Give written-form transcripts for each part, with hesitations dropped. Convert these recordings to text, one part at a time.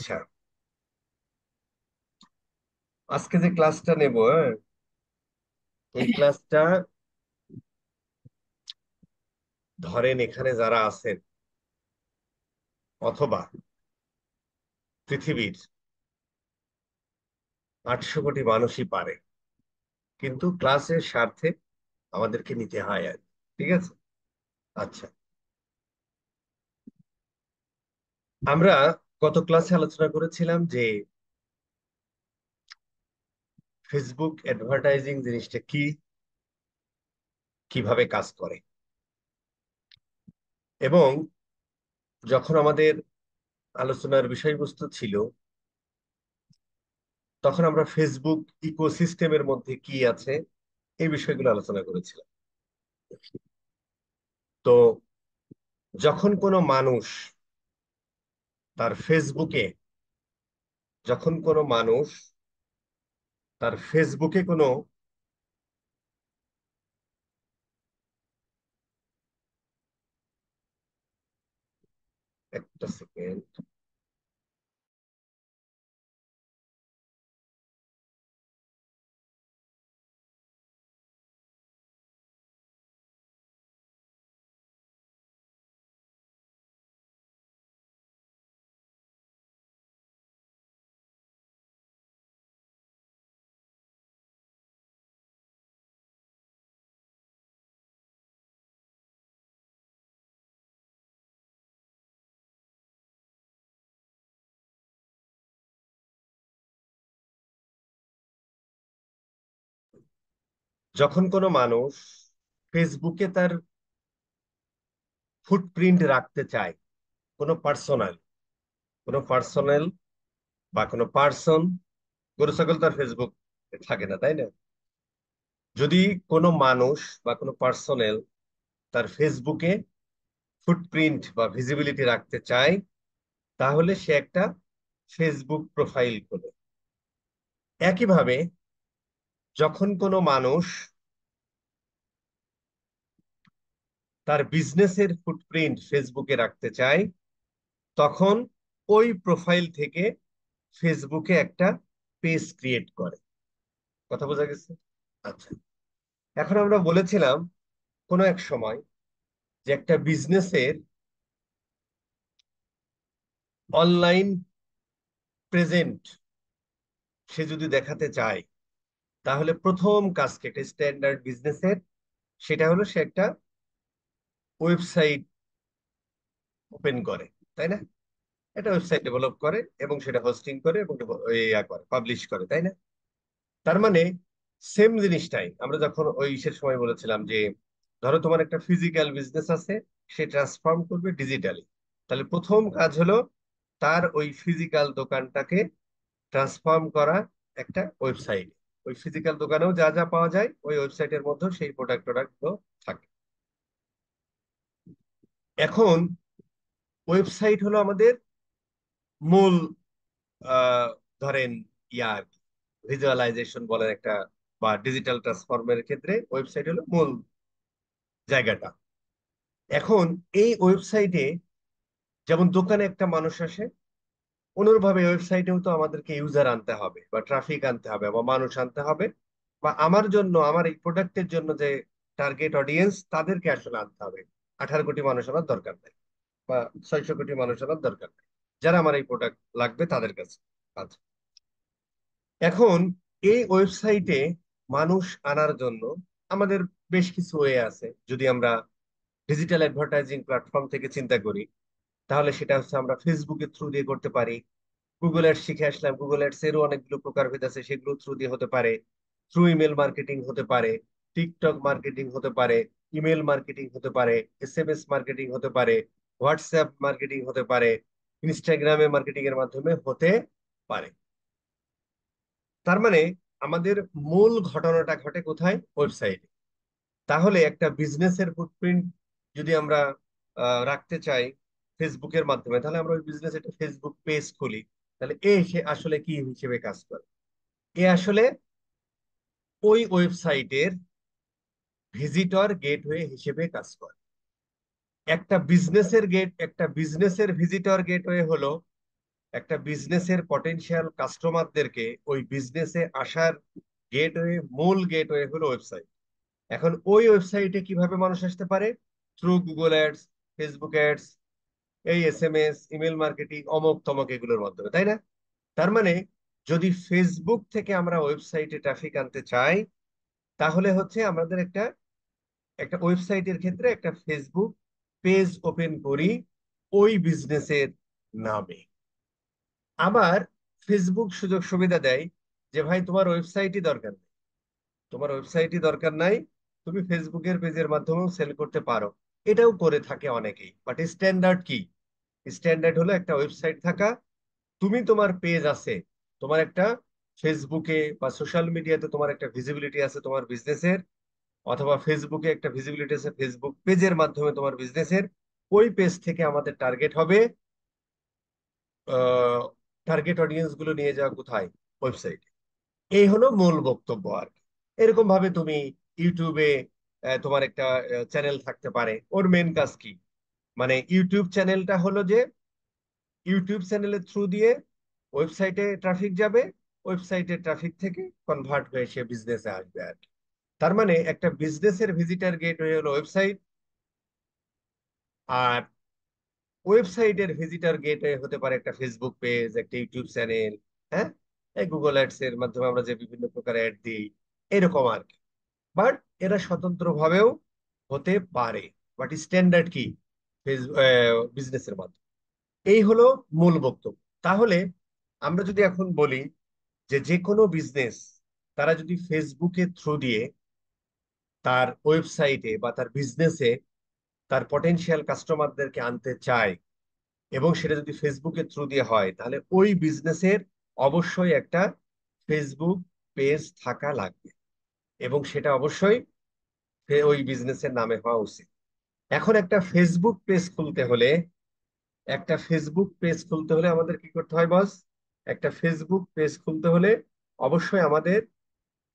আচ্ছা, আজকে যে ক্লাসটা নেব, এই ক্লাসটা ধরেন এখানে যারা আছেন অথবা পৃথিবীর 800 কোটি মানুষই পারে, কিন্তু ক্লাসের স্বার্থে আমাদেরকে নিতে হয় আর কি। ঠিক আছে। আচ্ছা, আমরা গত ক্লাসে আলোচনা করেছিলাম যে ফেসবুক অ্যাডভার্টাইজিং জিনিসটা কি, কিভাবে কাজ করে, এবং যখন আমাদের আলোচনার বিষয়বস্তু ছিল তখন আমরা ফেসবুক ইকোসিস্টেমের মধ্যে কি আছে এই বিষয়গুলো আলোচনা করেছিলাম। তো যখন কোনো মানুষ তার ফেসবুকে যখন কোনো মানুষ তার ফেসবুকে কোনো একটা সেকেন্ড, যখন কোনো মানুষ ফেসবুকে তার ফুটপ্রিন্ট রাখতে চায়, কোনো পার্সোনাল কোনো পার্সোনাল, বা কোনো পার্সন, গরু ছাগল তার ফেসবুক থাকে না, তাই না? যদি কোনো মানুষ বা কোনো পার্সোনাল তার ফেসবুকে ফুটপ্রিন্ট বা ভিজিবিলিটি রাখতে চায়, তাহলে সে একটা ফেসবুক প্রোফাইল খোলে। একইভাবে যখন কোনো মানুষ তার বিজনেসের ফুটপ্রিন্ট ফেসবুকে রাখতে চায়, তখন ওই প্রোফাইল থেকে ফেসবুকে একটা পেজ ক্রিয়েট করে। কথা বোঝা গেছে? আচ্ছা, এখন আমরা বলেছিলাম কোনো এক সময় যে একটা বিজনেসের অনলাইন প্রেজেন্ট সে যদি দেখাতে চায়, তাহলে প্রথম কাজকে একটা স্ট্যান্ডার্ড বিজনেসের সেটা হলো সে একটা ওয়েবসাইট ওপেন করে, তাই না? একটা ওয়েবসাইট ডেভেলপ করে এবং সেটা হোস্টিং করে এবং ইয়া করে, পাবলিশ করে, তাই না? তার মানে সেম জিনিসটাই আমরা যখন ওই ইসের সময় বলেছিলাম যে ধরো তোমার একটা ফিজিক্যাল বিজনেস আছে, সে ট্রান্সফর্ম করবে ডিজিটালি। তাহলে প্রথম কাজ হলো তার ওই ফিজিক্যাল দোকানটাকে ট্রান্সফর্ম করা একটা ওয়েবসাইট। ওই ফিজিক্যাল দোকানেও যা যা পাওয়া যায় ওই ওয়েবসাইটের মধ্যেও সেই প্রোডাক্ট গুলো থাকে। এখন ওয়েবসাইট হলো আমাদের মূল, আহ ধরেন ইয়া আর কি, ভিজুয়ালাইজেশন বলেন একটা, বা ডিজিটাল ট্রান্সফরমের ক্ষেত্রে ওয়েবসাইট হলো মূল জায়গাটা। এখন এই ওয়েবসাইটে যেমন দোকানে একটা মানুষ আসে, অনুরূপভাবে ওয়েবসাইটেও তো আমাদেরকে ইউজার আনতে হবে বা ট্রাফিক আনতে হবে বা মানুষ আনতে হবে, বা আমার জন্য আমার এই প্রোডাক্টের জন্য যে টার্গেট অডিয়েন্স তাদেরকে আসলে আনতে হবে। 18 কোটি মানুষ আনার দরকার নেই, বা 600 কোটি মানুষ আনার দরকার নেই, যারা আমার এই প্রোডাক্ট লাগবে তাদের কাছে। আচ্ছা, এখন এই ওয়েবসাইটে মানুষ আনার জন্য আমাদের বেশ কিছু ওয়ে আছে। যদি আমরা ডিজিটাল অ্যাডভার্টাইজিং প্ল্যাটফর্ম থেকে চিন্তা করি, তাহলে সেটা হচ্ছে আমরা ফেসবুকের থ্রু দিয়ে করতে পারি। গুগল অ্যাডস শিখে আসলাম, গুগল অ্যাডস এরও অনেকগুলো প্রকারভেদ আছে, সেগুলো থ্রু দিয়ে হতে পারে। থ্রু ইমেল মার্কেটিং হতে পারে, টিকটক মার্কেটিং হতে পারে, ইমেল মার্কেটিং হতে পারে, এসএমএস মার্কেটিং হতে পারে, হোয়াটসঅ্যাপ মার্কেটিং হতে পারে, ইনস্টাগ্রামে মার্কেটিং এর মাধ্যমে হতে পারে। তার মানে আমাদের মূল ঘটনাটা ঘটে কোথায়? ওয়েবসাইটে। তাহলে একটা বিজনেসের ফুটপ্রিন্ট যদি আমরা রাখতে চাই ফেসবুকের মাধ্যমে, তাহলে আমরা ওই বিজনেস একটা ফেসবুক পেজ খুলি। তাহলে সে আসলে কি হিসেবে কাজ করে? এ আসলে ওই ওয়েবসাইটের ভিজিটর গেটওয়ে হিসেবে কাজ করে। একটা বিজনেসের ভিজিটর গেটওয়ে হলো একটা বিজনেসের পটেনশিয়াল কাস্টমারদেরকে ওই বিজনেসে আসার গেটওয়ে, মূল গেটওয়ে হলো ওয়েবসাইট। এখন ওই ওয়েবসাইটে কিভাবে মানুষ আসতে পারে? Through Google ads, Facebook ads, এই এসএমএস, ইমেল মার্কেটিং, অমক তমক এগুলোর মাধ্যমে, তাই না? তার মানে যদি ফেসবুক থেকে আমরা ওয়েবসাইটে ট্রাফিক আনতে চাই, তাহলে হচ্ছে আমাদের একটা একটা ওয়েবসাইটের ক্ষেত্রে একটা ফেসবুক পেজ ওপেন করি ওই বিজনেসের নামে। আবার ফেসবুক সুযোগ সুবিধা দেয় যে ভাই তোমার ওয়েবসাইটই দরকার নেই, তোমার ওয়েবসাইটই দরকার নাই, তুমি ফেসবুকের পেজের মাধ্যমেও সেল করতে পারো। এটাও করে থাকে অনেকেই, বাট স্ট্যান্ডার্ড কি? স্ট্যান্ডার্ড হলো একটা ওয়েবসাইট থাকা, তুমি তোমার পেজ আছে, তোমার একটা ফেসবুকে বা সোশ্যাল মিডিয়াতে তোমার একটা ভিজিবিলিটি আছে তোমার বিজনেসের, অথবা ফেসবুকে একটা ভিজিবিলিটি আছে ফেসবুক পেজের মাধ্যমে তোমার বিজনেসের। ওই পেজ থেকে আমাদের টার্গেট হবে, টার্গেট অডিয়েন্স গুলো নিয়ে যাওয়া কোথায়? ওয়েবসাইট। এই হলো মূল বক্তব্য আর কি। এরকম ভাবে তুমি ইউটিউবে তোমার একটা চ্যানেল থাকতে পারে, ওর মেন কাজ কি? মানে ইউটিউব চ্যানেলটা হলো যে ইউটিউব চ্যানেলের থ্রু দিয়ে ওয়েবসাইটে ট্রাফিক যাবে, ওয়েবসাইটের ট্রাফিক থেকে কনভার্ট হয়ে সে বিজনেসে আসবে আর কি। তার মানে একটা বিজনেসের ভিজিটার গেট হয়ে হলো ওয়েবসাইট, আর ওয়েবসাইটের ভিজিটর গেটওয়ে হতে পারে একটা ফেসবুক পেজ, একটা ইউটিউব চ্যানেল, হ্যাঁ, এই গুগল অ্যাডস এর মাধ্যমে আমরা যে বিভিন্ন প্রকার অ্যাড দিই, এরকম আর কি। বাট এরা স্বতন্ত্র ভাবেও হতে পারে, বাট স্ট্যান্ডার্ড কি? বিজনেসের মাধ্যমে। এই হলো মূল বক্তব্য। তাহলে আমরা যদি এখন বলি যে যে কোনো বিজনেস তারা যদি ফেসবুকের থ্রু দিয়ে তার ওয়েবসাইটে বা তার বিজনেসে তার পটেনশিয়াল কাস্টমারদেরকে আনতে চায়, এবং সেটা যদি ফেসবুকের থ্রু দিয়ে হয়, তাহলে ওই বিজনেসের অবশ্যই একটা ফেসবুক পেজ থাকা লাগবে, এবং সেটা অবশ্যই ওই বিজনেসের নামে হওয়া উচিত। এখন একটা ফেসবুক পেজ খুলতে হলে আমাদের কি করতে হয় বস? একটা ফেসবুক পেজ খুলতে হলে অবশ্যই আমাদের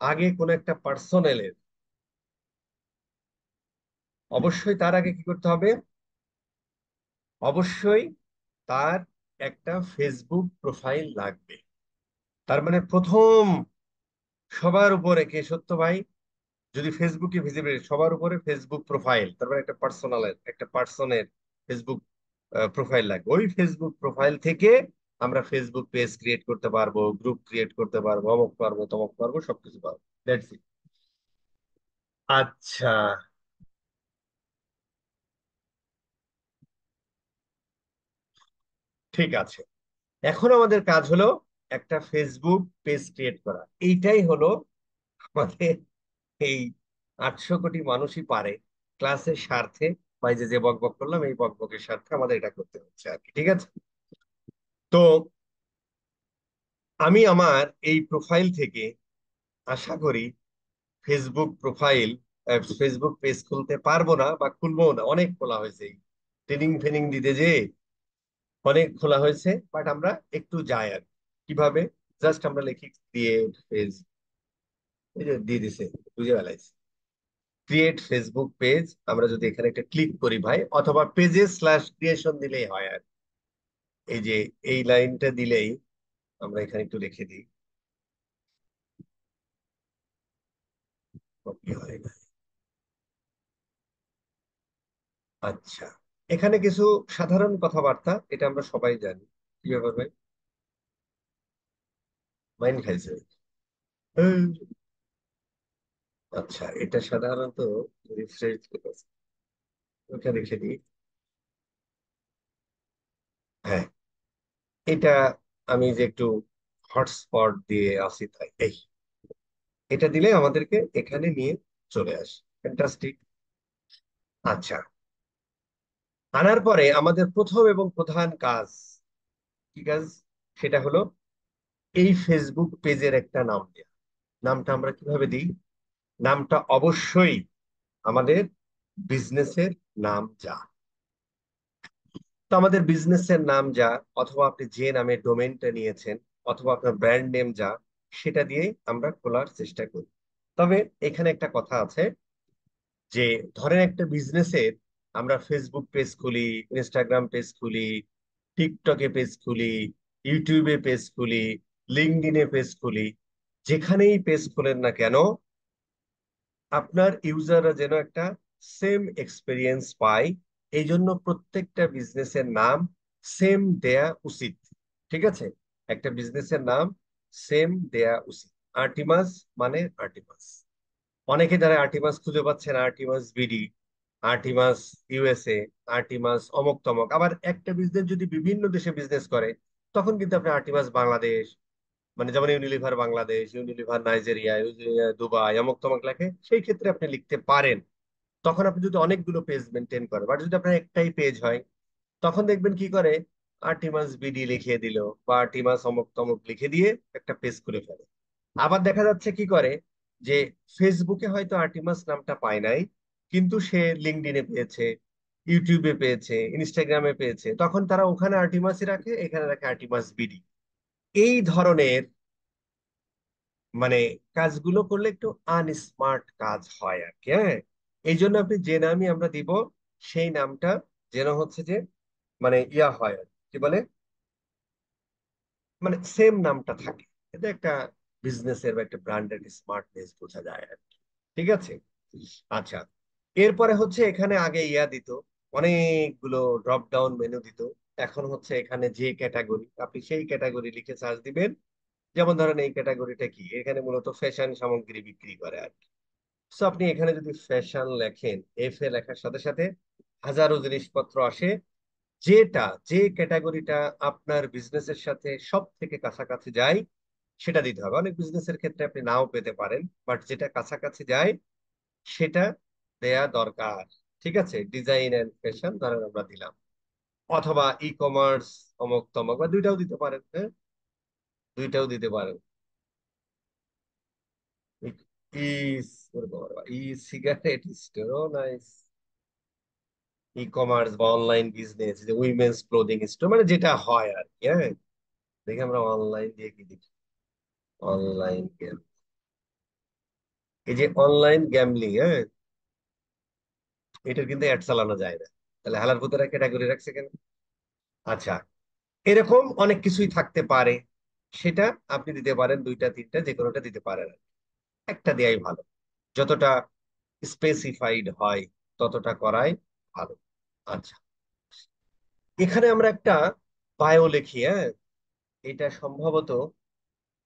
আগে কোন একটা পার্সোনালের, অবশ্যই তার আগে কি করতে হবে? অবশ্যই তার একটা ফেসবুক প্রোফাইল লাগবে। তার মানে প্রথম সবার উপরে কে সত্য ভাই? যদি ফেসবুকে ভিজিবিলিটি সবার উপরে ফেসবুক প্রোফাইল, তারপরে একটা পার্সনের ফেসবুক প্রোফাইল লাগবে। ওই ফেসবুক প্রোফাইল থেকে আমরা ফেসবুক পেজ ক্রিয়েট করতে পারবো, গ্রুপ ক্রিয়েট করতে পারবো, অমুক পারবো, তমক পারবো, সবকিছু পারবো। That's it. আচ্ছা, ঠিক আছে। এখন আমাদের কাজ হলো একটা ফেসবুক পেজ ক্রিয়েট করা। এইটাই হলো আমাদের এই 800 কোটি মানুষই পারে ক্লাসের স্বার্থে, বা এই যে যে বকবক করলাম এই বকবকের স্বার্থে আমাদের এটা করতে হচ্ছে আর কি, ঠিক আছে? তো আমি আমার এই প্রোফাইল থেকে আশা করি ফেসবুক প্রোফাইল, ফেসবুক পেজ খুলতে পারবো না, বা খুলবো না। অনেক খোলা হয়েছে, ট্রেনিং ফেনিং দিতে যে অনেক খোলা হয়েছে, বাট আমরা একটু যাই আর কি। কিভাবে? জাস্ট আমরা লিখি ক্রিয়েট পেজ, এই যে দিয়ে দিছে, বুঝে ফেলাইছি, ক্রিয়েট ফেসবুক পেজ। আমরা যদি এখানে একটা ক্লিক করি ভাই, অথবা পেজেস স্ল্যাশ ক্রিয়েশন দিলেই হয় আর এই যে এই লাইনটা দিলেই আমরা এখানে একটু রেখে দিই, কপি হয় না। আচ্ছা, এখানে কিছু সাধারণ কথাবার্তা, এটা আমরা সবাই জানি। কি ব্যাপার ভাই? মাইন্ড খাইছে? হুম। আচ্ছা, এটা সাধারণত রিফ্রেশ, ওটা রেখে দিই। হ্যাঁ, এটা আমি যে একটু হটস্পট দিয়ে আসি তাই এই, এটা দিলে আমাদেরকে এখানে নিয়ে চলে আসে। ফ্যান্টাস্টিক। আচ্ছা, আনার পরে আমাদের প্রথম এবং প্রধান কাজ, কি কাজ? সেটা হলো এই ফেসবুক পেজের একটা নাম দেয়া। নামটা আমরা কিভাবে দিই? নামটা অবশ্যই আমাদের বিজনেসের নাম যা, তো আমাদের বিজনেসের নাম যা, অথবা আপনি যে নামে ডোমেইনটা নিয়েছেন, অথবা আপনার ব্র্যান্ড নেম যা, সেটা দিয়ে আমরা খোলার চেষ্টা করি। তবে এখানে একটা কথা আছে যে ধরেন একটা বিজনেসের আমরা ফেসবুক পেজ খুলি, ইনস্টাগ্রাম পেজ খুলি, টিকটকে পেজ খুলি, ইউটিউবে পেজ খুলি, লিঙ্কডইনে পেজ খুলি, যেখানেই পেজ খোলেন না কেন, আপনার ইউজাররা যেন একটা সেম এক্সপিরিয়েন্স পায়, এই জন্য প্রত্যেকটা বিজনেসের নাম সেম দেয়া উচিত। ঠিক আছে? একটা বিজনেসের নাম সেম দেয়া উচিত। আর্টিমাস মানে আর্টিমাস। অনেকে যারা আর্টিমাস খুঁজে পাচ্ছেন, আর্টিমাস বিডি, আর্টিমাস ইউএসএ, আর্টিমাস অমুক তমক। আবার একটা বিজনেস যদি বিভিন্ন দেশে বিজনেস করে, তখন কিন্তু আপনি আর্টিমাস বাংলাদেশ, মানে যেমন Unilever Bangladesh, Unilever Nigeria, Dubai অমুক তমক লেখে, সেই ক্ষেত্রে আপনি লিখতে পারেন। তখন আপনি যদি অনেকগুলো পেজ মেনটেন করেন, বাট যদি আপনার একটাই পেজ হয়, তখন দেখবেন কি করে, আর্টিমাস বিডি লিখে দিল বা আর্টিমাস অমুক তমুক লিখে দিয়ে একটা পেজ খুলে ফেলে। আবার দেখা যাচ্ছে কি করে, যে ফেসবুকে হয়তো আর্টিমাস নামটা পায় নাই, কিন্তু সে লিঙ্কডইনে পেয়েছে, ইউটিউবে পেয়েছে, ইনস্টাগ্রামে পেয়েছে, তখন তারা ওখানে আর্টিমাসই রাখে, এখানে রাখে আর্টিমাস বিডি। এই ধরনের মানে কাজগুলো করলে একটু আনস্মার্ট কাজ হয় আর কি। হ্যাঁ, এই জন্য আপনি যে নামই আমরা দিব, সেই নামটা যেন হচ্ছে যে মানে ইয়া হয় আর কি বলে, মানে সেম নামটা থাকে। এটা একটা বিজনেসের বা একটা ব্র্যান্ডের স্মার্টনেস বোঝা যায় আর কি। ঠিক আছে? আচ্ছা, এরপরে হচ্ছে এখানে আগে ইয়া দিত, অনেকগুলো ড্রপ ডাউন মেনু দিত। এখন হচ্ছে এখানে যে ক্যাটাগরি, আপনি সেই ক্যাটাগরি লিখে সার্চ দিবেন। যেমন ধরেন এই ক্যাটাগরিটা কি, এখানে মূলত ফ্যাশন সামগ্রী বিক্রি করে আর কি। সো আপনি এখানে যদি ফ্যাশন লেখেন, এফ এ লেখার সাথে সাথে হাজারো জিনিসপত্র আসে, যেটা যে ক্যাটাগরিটা আপনার বিজনেসের সাথে সব থেকে কাছাকাছি যায় সেটা দিতে হবে। অনেক বিজনেসের ক্ষেত্রে আপনি নাও পেতে পারেন, বাট যেটা কাছাকাছি যায় সেটা দেয়া দরকার। ঠিক আছে? ডিজাইন এন্ড ফ্যাশন ধরেন আমরা দিলাম, অথবা ই কমার্স অমুক তমক, বা দুইটাও দিতে পারেন। হ্যাঁ, দুইটাও দিতে পারেন। E e cigarette store nice, e commerce বা অনলাইন বিজনেস, যে উইমেন্স ক্লোদিং স্টোর, মানে যেটা হয় আর কি। হ্যাঁ, দেখি আমরা অনলাইন দিয়ে কি দেখি। অনলাইন গেম, এই যে অনলাইন গ্যামলিং, হ্যাঁ, এটার কিন্তু অ্যাড চালানো যায় না। তাহলে হালার ভূতেরা ক্যাটাগরি রাখছে কেন? আচ্ছা, এরকম অনেক কিছুই থাকতে পারে, সেটা আপনি দিতে পারেন দুইটা তিনটা, যে কোনোটা দিতে পারেন। একটা দেয়াই ভালো, যতটা স্পেসিফাইড হয় ততটা করাই ভালো। আচ্ছা, এখানে আমরা একটা বায়ো লিখি। হ্যাঁ, এটা সম্ভবত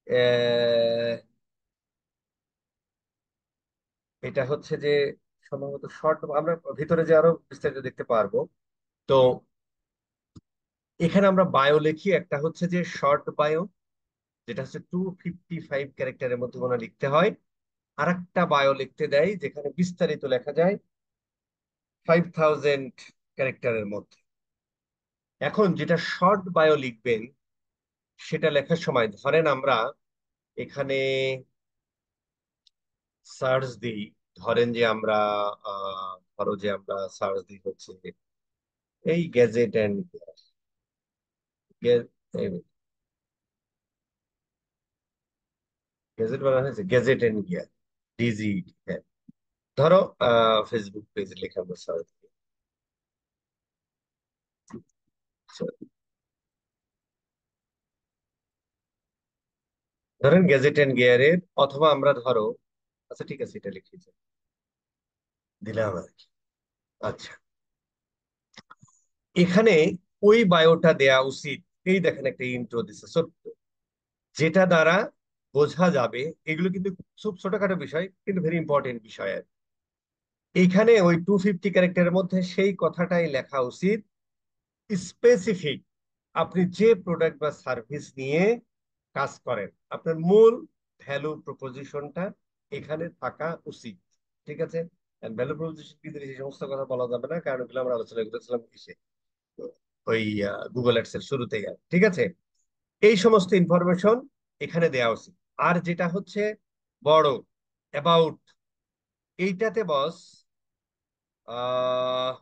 আহ, এটা হচ্ছে যে সম্ভবত শর্ট, আমরা ভিতরে যে আরো বিস্তারিত দেখতে পারবো। তো এখানে আমরা বায়ো লিখি, একটা হচ্ছে যে শর্ট বায়ো, যেটা হচ্ছে 255 ক্যারেক্টারের মধ্যে কোনো লিখতে হয়। আর একটা বায়ো লিখতে দেয় যেখানে বিস্তারিত লেখা যায় 5000 ক্যারেক্টারের মধ্যে। এখন যেটা শর্ট বায়ো লিখবেন, সেটা লেখার সময় ধরেন আমরা এখানে সার্চ দিই, ধরেন যে আমরা ধরো যে আমরা সার্চ দিই হচ্ছে এই গ্যাজেট অ্যান্ড গ্যাজেট বানানো হয়েছে, গ্যাজেট অ্যান্ড গিয়ার, ডিজি। হ্যাঁ, ধরো ফেসবুক পেজ লেখা আমরা সার্চ দিই। ধরেন গ্যাজেট অ্যান্ড গিয়ারের, অথবা আমরা ধরো, আচ্ছা ঠিক আছে এটা লিখেছি, দিলাম আর কি। আচ্ছা, এখানে ওই বায়োটা দেয়া উচিত। এই দেখেন একটা ইন্ট্রো দিছে ছোট্ট, যেটা দ্বারা বোঝা যাবে, এগুলো কিন্তু খুব ছোটখাটো বিষয় কিন্তু ভেরি ইম্পর্টেন্ট বিষয় আর কি। এইখানে ওই 250 ক্যারেক্টারের মধ্যে সেই কথাটাই লেখা উচিত, স্পেসিফিক আপনি যে প্রোডাক্ট বা সার্ভিস নিয়ে কাজ করেন, আপনার মূল ভ্যালু প্রপোজিশনটা এখানে থাকা উচিত। ঠিক আছে? ভ্যালু প্রপোজিশন কি জিনিস এই সমস্ত কথা বলা যাবে না, কারণ এগুলো আমরা আলোচনা করেছিলাম কিসে, ওই গুগল অ্যাডস এর শুরুতেই আর। ঠিক আছে? এই সমস্ত ইনফরমেশন এখানে দেওয়া উচিত। আর যেটা হচ্ছে বড় অ্যাবাউট, এইটাতে বস আহ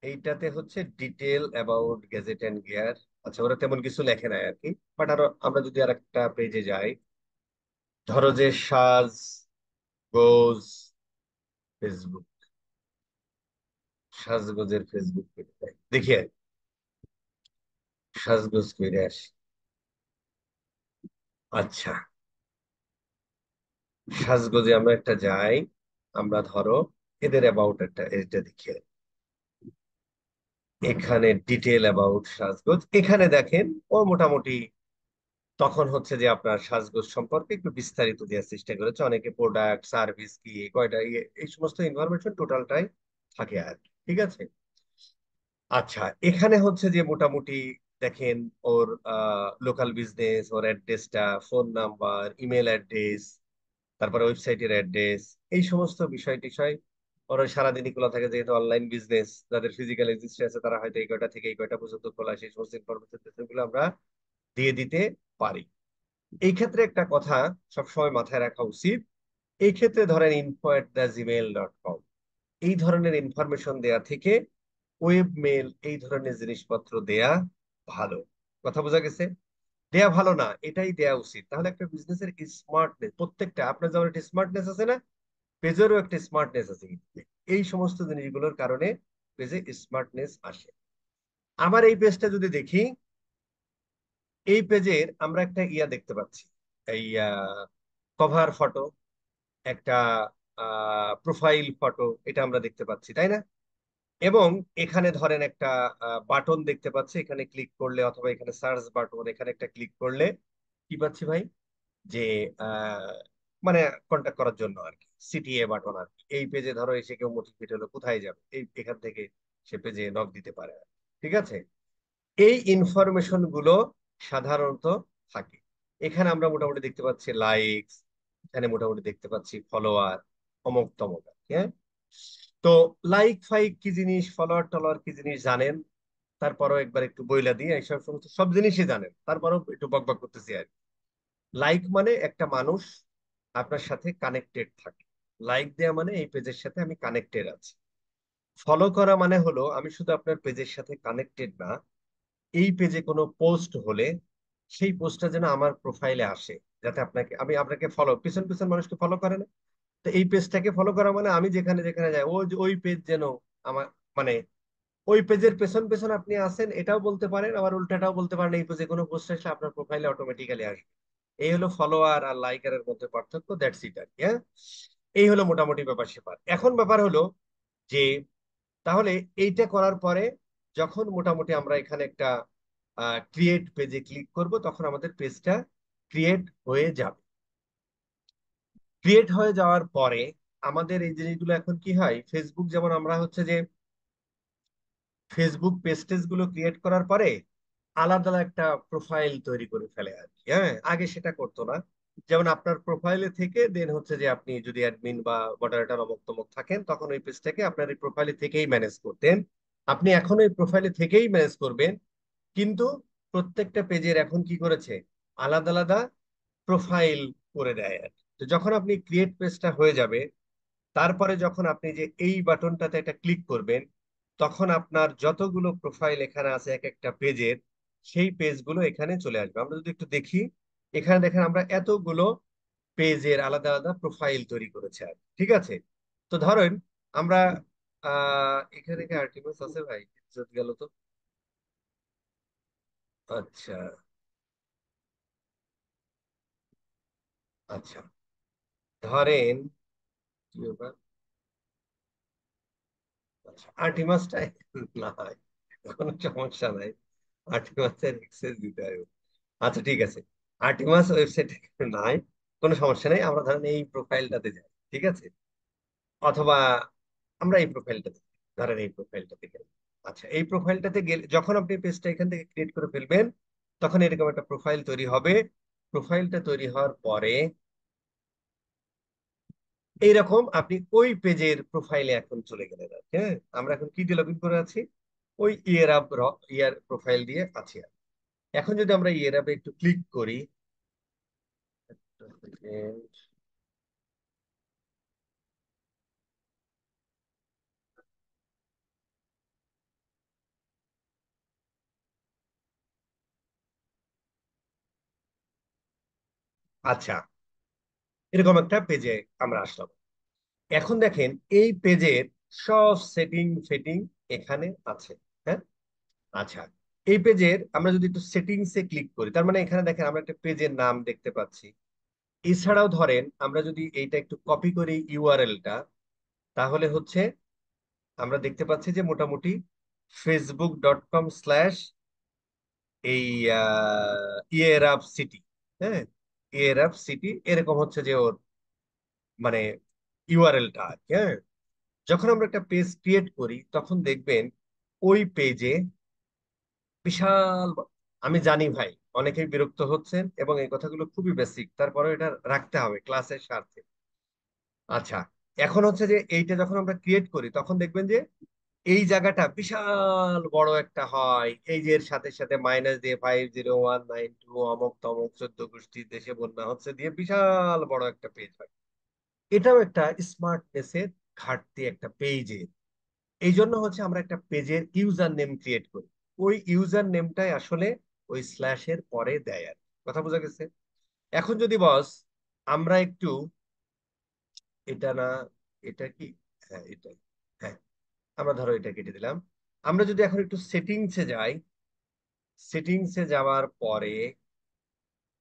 এইটাতে হচ্ছে detail about gadget and gear. আচ্ছা, ওরা তেমন কিছু লেখে নাই আর কি। বাট আরো আমরা যদি আর একটা পেজে যাই, ধরো যে সাজ গোজ ফেসবুক, সাজগোজের ফেসবুক পেজ দেখি আর কি। সাজগোজ করে আসি। আচ্ছা, সাজগোজে আমরা একটা যাই, আমরা ধরো এদের অ্যাবাউট একটা এটা দেখি। এখানে ডিটেল অ্যাবাউট সাজগোজ, এখানে দেখেন ও মোটামুটি তখন হচ্ছে যে আপনার সাজগোজ সম্পর্কে একটু বিস্তারিত দেওয়ার চেষ্টা করেছে, অনেকে প্রোডাক্ট সার্ভিস কি কয়টা এই সমস্ত ইনফরমেশন টোটালটাই থাকে আর কি। ঠিক আছে। আচ্ছা, এখানে হচ্ছে যে মোটামুটি দেখেন ওর লোকাল বিজনেস, ওর অ্যাড্রেসটা, ফোন নাম্বার, ইমেল অ্যাড্রেস, তারপরে ওয়েবসাইটের অ্যাড্রেস, এই সমস্ত বিষয় টিষয়। ওরা সারাদিনই খোলা থাকে, যেহেতু অনলাইন বিজনেস, যাদের ফিজিক্যাল এক্সিস্ট আছে তারা হয়তো এই কয়টা থেকে এই কয়টা পর্যন্ত খোলা, সেই সমস্ত ইনফরমেশন গুলো আমরা দিয়ে দিতে পারি। এই ক্ষেত্রে একটা কথা সবসময় মাথায় রাখা উচিত, এই ক্ষেত্রে ধরেন info@gmail.com, এই ধরনের ইনফরমেশন দেয়া থেকে ওয়েব মেল এই ধরনের জিনিসপত্র দেয়া ভালো। কথা বোঝা গেছে? দেয়া ভালো না, এটাই দেয়া উচিত। তাহলে একটা বিজনেসের স্মার্টনেস, প্রত্যেকটা আপনার যেমন একটা স্মার্টনেস আছে না, পেজেরও একটা স্মার্টনেস আছে কিন্তু। এই সমস্ত জিনিসগুলোর কারণে পেজে স্মার্টনেস আসে। আমার এই পেজটা যদি দেখি, এই পেজের আমরা একটা ইয়া দেখতে পাচ্ছি, এই কভার ফটো, একটা প্রোফাইল ফটো, এটা আমরা দেখতে পাচ্ছি, তাই না? এবং এখানে ধরেন একটা বাটন দেখতে পাচ্ছি, এখানে ক্লিক করলে, অথবা এখানে সার্চ বাটন, এখানে একটা ক্লিক করলে কি পাচ্ছি ভাই, যে আহ, মানে কন্ট্যাক্ট করার জন্য আর কি, সিটিএ বাটন আর কি। এই পেজে ধরো এসে কেউ মোটিভেট হলো, কোথায় যাবে, এই এখান থেকে সে পেজে নক দিতে পারে আর কি। ঠিক আছে। এই ইনফরমেশন গুলো সাধারণত থাকে। এখানে আমরা মোটামুটি দেখতে পাচ্ছি লাইকস, এখানে মোটামুটি দেখতে পাচ্ছি ফলোয়ার, অমুক তমক আর কি, হ্যাঁ। তো লাইক ফাইক কি জিনিস, ফলোয়ার টলোয়ার কি জিনিস জানেন? তারপরও একবার একটু বইলা দিয়ে, এইসব সমস্ত সব জিনিসই জানেন, তারপরও একটু বকবক করতেছি আর কি। লাইক মানে একটা মানুষ আপনার সাথে কানেক্টেড থাকে। লাইক দেয়া মানে এই পেজের সাথে আমি কানেক্টেড আছি। ফলো করা মানে হলো আমি শুধু আপনার পেজের সাথে কানেক্টেড না, এই পেজে কোনো পোস্ট হলে সেই পোস্টটা যেন আমার প্রোফাইলে আসে, যাতে আপনাকে, আমি আপনাকে ফলো, পিছন পিছন মানুষকে ফলো করে না, তো এই পেজটাকে ফলো করা মানে আমি যেখানে যেখানে যাই ওই ওই পেজ যেন আমার, মানে ওই পেজের পেছন পেছন আপনি আসেন, এটাও বলতে পারেন, আবার উল্টাটাও বলতে পারেন, এই পেজে কোনো পোস্ট আসলে আপনার প্রোফাইলে অটোমেটিক্যালি আসবে। এই হলো ফলোয়ার আর লাইকারের মধ্যে পার্থক্য, দ্যাটস ইট আর কি, হ্যাঁ। এই হলো মোটামুটি ব্যাপার স্যাপার। এখন ব্যাপার হলো যে তাহলে এইটা করার পরে যখন মোটামুটি আমরা এখানে একটা ক্রিয়েট পেজে ক্লিক করব, তখন আমাদের পেজটা ক্রিয়েট হয়ে যাবে। ক্রিয়েট হয়ে যাওয়ার পরে আমাদের এই জিনিসগুলো এখন কি হয়, ফেসবুক যেমন আমরা হচ্ছে যে ফেসবুক পেজ টেজ গুলো ক্রিয়েট করার পরে আলাদা একটা প্রোফাইল তৈরি করে ফেলে আর কি, হ্যাঁ। আগে সেটা করতো না। যেমন আপনার প্রোফাইলে থেকে দেন হচ্ছে যে আপনি যদি অ্যাডমিন বা মডারেটর অমুক তমুক থাকেন, তখন ওই পেজটাকে আপনার এই প্রোফাইলে থেকেই ম্যানেজ করতেন। আপনি এখন ওই প্রোফাইলে থেকেই ম্যানেজ করবেন, কিন্তু প্রত্যেকটা পেজের এখন কি করেছে, আলাদা আলাদা প্রোফাইল করে দেয় আর কি। তো যখন আপনি ক্রিয়েট পেজটা হয়ে যাবে, তারপরে যখন আপনি যে এই বাটনটাতে একটা ক্লিক করবেন, তখন আপনার যতগুলো প্রোফাইল এখানে আছে এক একটা পেজের, সেই পেজগুলো এখানে চলে আসবে। আমরা যদি একটু দেখি, এখানে দেখেন আমরা এতগুলো পেজের আলাদা আলাদা প্রোফাইল তৈরি করেছে আর কি। ঠিক আছে। তো ধরেন আমরা এখানে কি আর্টিকেলস আছে ভাই? ইজ্জত গেল তো। আচ্ছা, আচ্ছা, ধরেন কি ব্যাপার, আচ্ছা আর্টিমাসটাই নাই, কোনো সমস্যা নাই, আর্টিমাসের এক্সেস দিতে হবে। আচ্ছা ঠিক আছে, আর্টিমাস ওয়েবসাইট নাই, কোনো সমস্যা নেই, আমরা ধরেন এই প্রোফাইলটাতে যাই। ঠিক আছে। অথবা আমরা এই প্রোফাইলটাতে, ধরেন এই প্রোফাইলটাতে গেলাম। আচ্ছা, এই প্রোফাইলটাতে গেলে যখন আপনি পেজটা এখান থেকে ক্রিয়েট করে ফেলবেন, তখন এরকম একটা প্রোফাইল তৈরি হবে। প্রোফাইলটা তৈরি হওয়ার পরে এইরকম আপনি ওই পেজের প্রোফাইলে এখন চলে গেলেন আর কি, হ্যাঁ। আমরা এখন কি দিয়ে লগ ইন করে আছি, ওই ইয়ার আপ, ইয়ার প্রোফাইল দিয়ে আছি আর। এখন যদি আমরা ইয়ার আপে একটু ক্লিক করি, একটা second। আচ্ছা, এরকম একটা পেজে আমরা আসলাম। এখন দেখেন এই পেজের সব সেটিং ফেটিং এখানে আছে, হ্যাঁ। আচ্ছা, এই পেজের আমরা যদি একটু সেটিংসে ক্লিক করি, তার মানে এখানে দেখেন আমরা একটা পেজের নাম দেখতে পাচ্ছি। এছাড়াও ধরেন আমরা যদি এইটা একটু কপি করি ইউআরএলটা, তাহলে হচ্ছে আমরা দেখতে পাচ্ছি যে মোটামুটি facebook.com/ এই ইয়েরাব সিটি, হ্যাঁ, ইয়েরাব সিটি এরকম হচ্ছে যে ওর মানে ইউআরএলটা আর কি, হ্যাঁ। যখন আমরা একটা পেজ ক্রিয়েট করি তখন দেখবেন ওই পেজে বিশাল আমি জানি ভাই অনেকেই বিরক্ত হচ্ছেন এবং এই কথাগুলো খুবই বেসিক, তারপরে এটা রাখতে হবে ক্লাসের স্বার্থে। আচ্ছা, এখন হচ্ছে যে এইটা যখন আমরা ক্রিয়েট করি তখন দেখবেন যে এই জায়গাটা বিশাল বড় একটা হয়, এই যে এর সাথে সাথে মাইনাস দিয়ে 50192 অমুক তমুক 14 গোষ্ঠী দেশে বন্যা হচ্ছে দিয়ে বিশাল বড় একটা পেজ হয়। এটাও একটা স্মার্টনেসের ঘাটতি একটা পেজের। এই জন্য হচ্ছে আমরা একটা পেজের ইউজার নেম ক্রিয়েট করি, ওই ইউজার নেমটাই আসলে ওই স্ল্যাশের পরে দেয় আর কি। কথা বোঝা গেছে? এখন যদি বস আমরা একটু এটা না, এটা কি, হ্যাঁ এটাই, হ্যাঁ, আমরা ধরো এটা কেটে দিলাম। আমরা যদি এখন একটু সেটিংসে যাই, সেটিংসে যাওয়ার পরে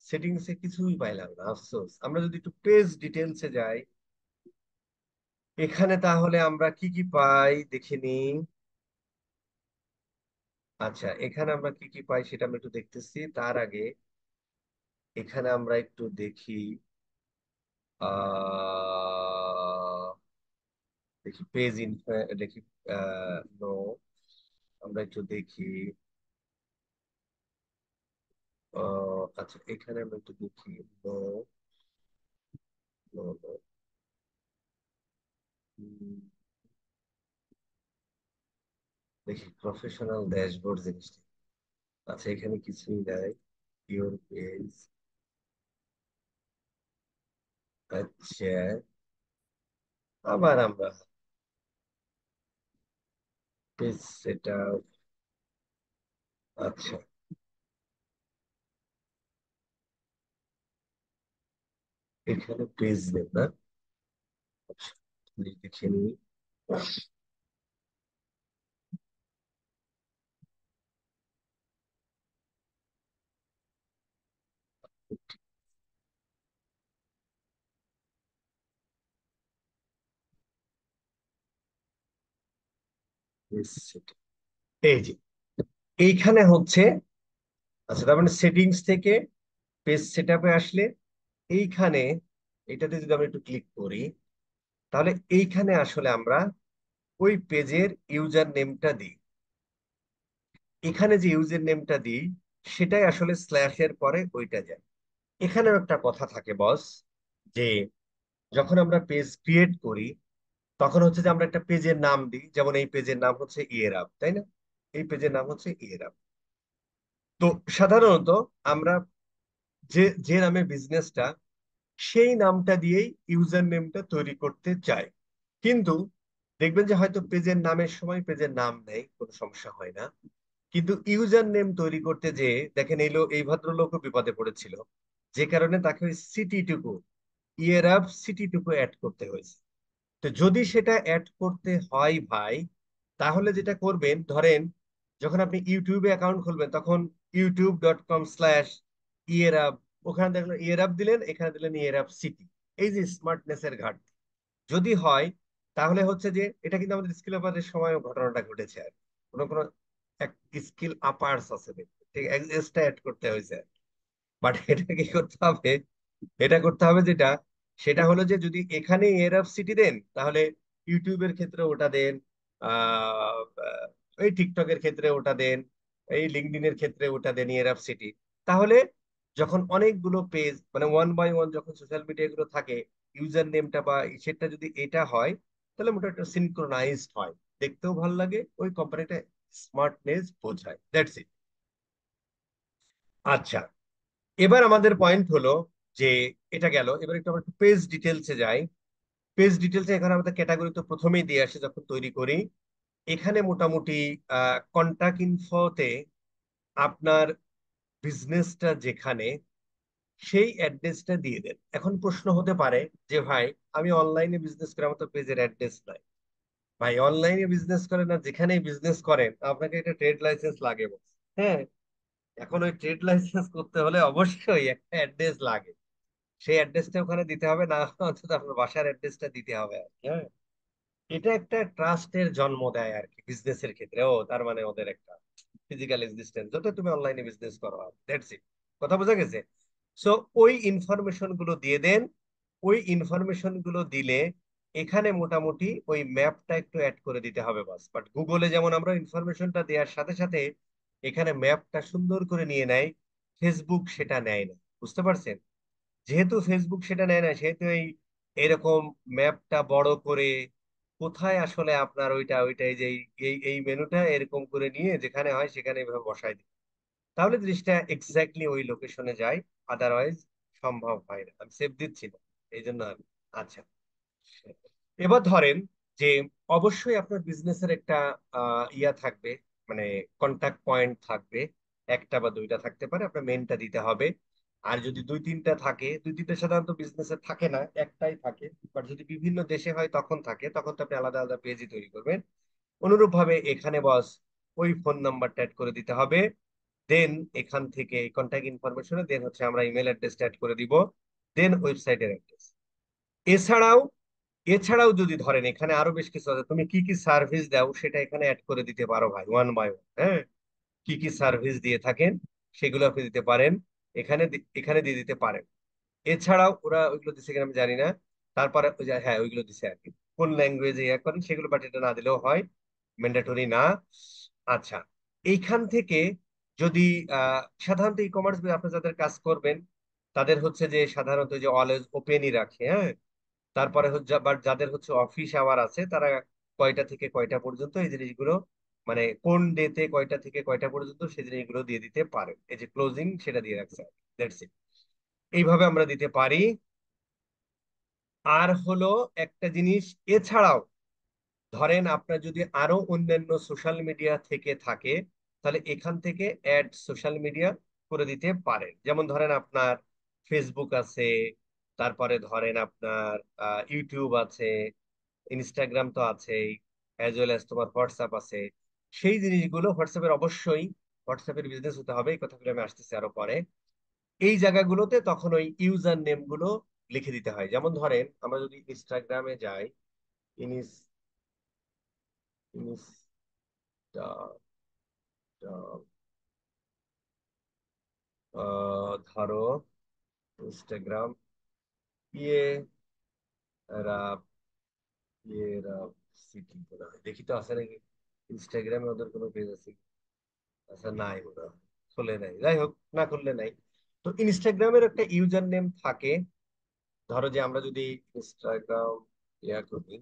সেটিংসে কিছুই পাইলাম না, আফসোস। আমরা যদি একটু পেজ ডিটেলসে যাই, এখানে তাহলে আমরা কি কি পাই দেখিনি। আচ্ছা, এখানে আমরা কি কি পাই সেটা আমরা একটু দেখতেছি, তার আগে এখানে আমরা একটু দেখি, দেখি পেজ ইনফো, দেখি নো, আমরা একটু দেখি। আচ্ছা, এখানে আমরা একটু দেখি, নো, নো, নো, দেখি প্রফেশনাল ড্যাশবোর্ড জিনিসটা। আচ্ছা, এখানে কিছুই নাই, ইওর পেজ। আচ্ছা, আবার আমরা পেজ সেটা, আচ্ছা, এখানে পেজ নেই না। আচ্ছা, দেখে নিই। পেজ সেটা, এই যে এইখানে হচ্ছে, আচ্ছা তার মানে সেটিংস থেকে পেজ সেটআপে আসলে এইখানে এটাতে যদি আমরা একটু ক্লিক করি, তাহলে এইখানে আসলে আমরা ওই পেজের ইউজার নেমটা দিই। এখানে যে ইউজার নেমটা দিই সেটাই আসলে স্ল্যাশের পরে ওইটা যায়। এখানেও একটা কথা থাকে বস, যে যখন আমরা পেজ ক্রিয়েট করি তখন হচ্ছে যে আমরা একটা পেজের নাম দিই, যেমন এই পেজের নাম হচ্ছে ইয়েরাব, তাই না? এই পেজের নাম হচ্ছে ইয়েরাব। তো সাধারণত আমরা যে যে নামে বিজনেসটা, সেই নামটা দিয়েই ইউজার নেমটা তৈরি করতে চাই। কিন্তু দেখবেন যে হয়তো পেজের নামের সময় পেজের নাম নেই, কোনো সমস্যা হয় না। কিন্তু ইউজার নেম তৈরি করতে যে দেখেন এই ভদ্রলোকও বিপদে পড়েছিল, যে কারণে তাকে ওই সিটিটুকু, ইয়েরাব সিটিটুকু অ্যাড করতে হয়েছে। তো যদি সেটা অ্যাড করতে হয় ভাই, তাহলে যেটা করবেন ধরেন যখন আপনি ইউটিউবে অ্যাকাউন্ট খুলবেন তখন youtube.com/ ইয়েরাব, ওখানে দেখলেন ইয়েরাব দিলেন, এখানে দিলেন ইয়েরাব সিটি। এই যে স্মার্টনেসের ঘাটতি যদি হয়, তাহলে হচ্ছে যে এটা কিন্তু আমাদের স্কিল আপারের সময় ঘটনাটা ঘটেছে আর কি। কোনো কোনো এক স্কিল আপার্স আছে দেখতে, ঠিক এক্সট্রা অ্যাড করতে হয়েছে। বাট এটা কি করতে হবে, এটা করতে হবে যেটা, সেটা হলো যে যদি এখানে এরফ সিটি দেন তাহলে ইউটিউবের ক্ষেত্রে ওটা দেন, আহ আহ, এই টিকটকের ক্ষেত্রে ওটা দেন, এই লিঙ্কডইনের ক্ষেত্রে ওটা দেন এরফ সিটি। তাহলে যখন অনেকগুলো পেজ মানে ওয়ান বাই ওয়ান যখন সোশ্যাল মিডিয়া গুলো থাকে, ইউজার নেমটা বা সেটা যদি এটা হয়, তাহলে মোটামুটি সিনক্রোনাইজড হয়, দেখতেও ভালো লাগে, ওই কোম্পানিটা স্মার্টনেস বোঝায়, দ্যাটস ইট। আচ্ছা, এবার আমাদের পয়েন্ট হলো যে এটা গেল, এবার একটু আমরা একটু পেজ ডিটেলসে যাই। পেজ ডিটেলসে এখানে আমাদের ক্যাটাগরি তো প্রথমেই দিয়ে আসে যখন তৈরি করি। এখানে মোটামুটি কন্টাক্ট ইনফোতে আপনার বিজনেসটা যেখানে, সেই অ্যাড্রেসটা দিয়ে দেন। এখন প্রশ্ন হতে পারে যে ভাই আমি অনলাইনে বিজনেস করে, আমার তো পেজের অ্যাড্রেস নাই। ভাই অনলাইনে বিজনেস করেন না যেখানেই বিজনেস করেন আপনাকে একটা ট্রেড লাইসেন্স লাগে বস। হ্যাঁ, এখন ওই ট্রেড লাইসেন্স করতে হলে অবশ্যই একটা অ্যাড্রেস লাগে, সেই অ্যাড্রেসটা ওখানে দিতে হবে, না অন্তত আপনার বাসার অ্যাড্রেসটা দিতে হবে আর কি। হ্যাঁ, এটা একটা ট্রাস্টের জন্ম দেয় আর কি বিজনেসের ক্ষেত্রে। ও তার মানে ওদের একটা ফিজিক্যাল এক্সিস্টেন্স, যত তুমি অনলাইনে বিজনেস করো, দ্যাটস ইট। কথা বোঝা গেছে? সো ওই ইনফরমেশন গুলো দিয়ে দেন। ওই ইনফরমেশন গুলো দিলে এখানে মোটামুটি ওই ম্যাপটা একটু অ্যাড করে দিতে হবে বাস। বাট গুগলে যেমন আমরা ইনফরমেশনটা দেওয়ার সাথে সাথে এখানে ম্যাপটা সুন্দর করে নিয়ে নেয়, ফেসবুক সেটা নেয় না। বুঝতে পারছেন? যেহেতু ফেসবুক সেটা নেয় না, সেহেতু এই এরকম ম্যাপটা বড় করে কোথায় আসলে আপনার ওইটা ওইটাই যে এই এই মেনুটা এরকম করে নিয়ে যেখানে হয় সেখানে এভাবে বসায় দিই, তাহলে জিনিসটা এক্স্যাক্টলি ওই লোকেশনে যায়। আদারওয়াইজ সম্ভব হয় না। আমি সেভ দিচ্ছি না এই জন্য আচ্ছা, এবার ধরেন যে অবশ্যই আপনার বিজনেসের একটা ইয়া থাকবে, মানে কন্টাক্ট পয়েন্ট থাকবে। একটা বা দুইটা থাকতে পারে, আপনার মেনটা দিতে হবে। আর যদি দুই তিনটা থাকে, দুই তিনটা সাধারণত বিজনেসে থাকে না, একটাই থাকে। বাট যদি বিভিন্ন দেশে হয় তখন থাকে, তখন তো আপনি আলাদা আলাদা পেজই তৈরি করবেন। অনুরূপ ভাবে এখানে বস ওই ফোন নাম্বারটা অ্যাড করে দিতে হবে। দেন এখান থেকে কন্ট্যাক্ট ইনফরমেশনে দেন হচ্ছে আমরা ইমেল অ্যাড্রেসটা অ্যাড করে দিব। দেন ওয়েবসাইটের অ্যাড্রেস। এছাড়াও এছাড়াও যদি ধরেন এখানে আরো বেশ কিছু আছে, তুমি কি কি সার্ভিস দাও সেটা এখানে অ্যাড করে দিতে পারো ভাই, ওয়ান বাই ওয়ান। হ্যাঁ, কি কি সার্ভিস দিয়ে থাকেন সেগুলো আপনি দিতে পারেন, এখানে দিয়ে দিতে পারেন। এছাড়াও ওরা ওইগুলো দিচ্ছে কিনা আমি জানি না। তারপরে ওই যে হ্যাঁ ওইগুলো দিচ্ছে আর কি, কোন ল্যাঙ্গুয়েজে ইয়ে করেন সেগুলো, বাট এটা না দিলেও হয়, ম্যান্ডেটরি না। আচ্ছা, এইখান থেকে যদি সাধারণত ই কমার্স আপনি যাদের কাজ করবেন তাদের হচ্ছে যে সাধারণত যে অলওয়েজ ওপেনই রাখে। হ্যাঁ, তারপরে হচ্ছে আবার যাদের হচ্ছে অফিস আওয়ার আছে তারা কয়টা থেকে কয়টা পর্যন্ত এই জিনিসগুলো, মানে কোন ডেতে কয়টা থেকে কয়টা পর্যন্ত সেই জিনিসগুলো দিয়ে দিতে পারেন। এই যে ক্লোজিং সেটা দিয়ে রাখছে, দ্যাটস ইট। এইভাবে আমরা দিতে পারি। আর হলো একটা জিনিস, এছাড়াও ধরেন আপনার যদি আরো অন্যান্য সোশ্যাল মিডিয়া থেকে থাকে, তাহলে এখান থেকে অ্যাড সোশ্যাল মিডিয়া করে দিতে পারেন। যেমন ধরেন আপনার ফেসবুক আছে, তারপরে ধরেন আপনার ইউটিউব আছে, ইনস্টাগ্রাম তো আছেই, অ্যাজ ওয়েল অ্যাজ তোমার হোয়াটসঅ্যাপ আছে। সেই জিনিসগুলো হোয়াটসঅ্যাপের অবশ্যই, হোয়াটসঅ্যাপের বিজনেস হতে হবে, এই কথাগুলো আমি আসতেছি আরো পরে। এই জায়গাগুলোতে তখন ওই ইউজার নেম গুলো লিখে দিতে হয়। যেমন ধরেন আমরা যদি ইনস্টাগ্রামে যাই, ইনিস ইনস্টা ধরো ইনস্টাগ্রাম ইয়ে রাব রাব সিটি মনে হয়, দেখি তো আছে নাকি ইনস্টাগ্রামে ওদের কোনো পেজ আছে কি? আচ্ছা নাই মনে হয়, খুলে নাই, যাই হোক, না খুললে নাই। তো ইনস্টাগ্রামের একটা ইউজার নেম থাকে। ধরো যে আমরা যদি ইনস্টাগ্রাম ইয়া করি,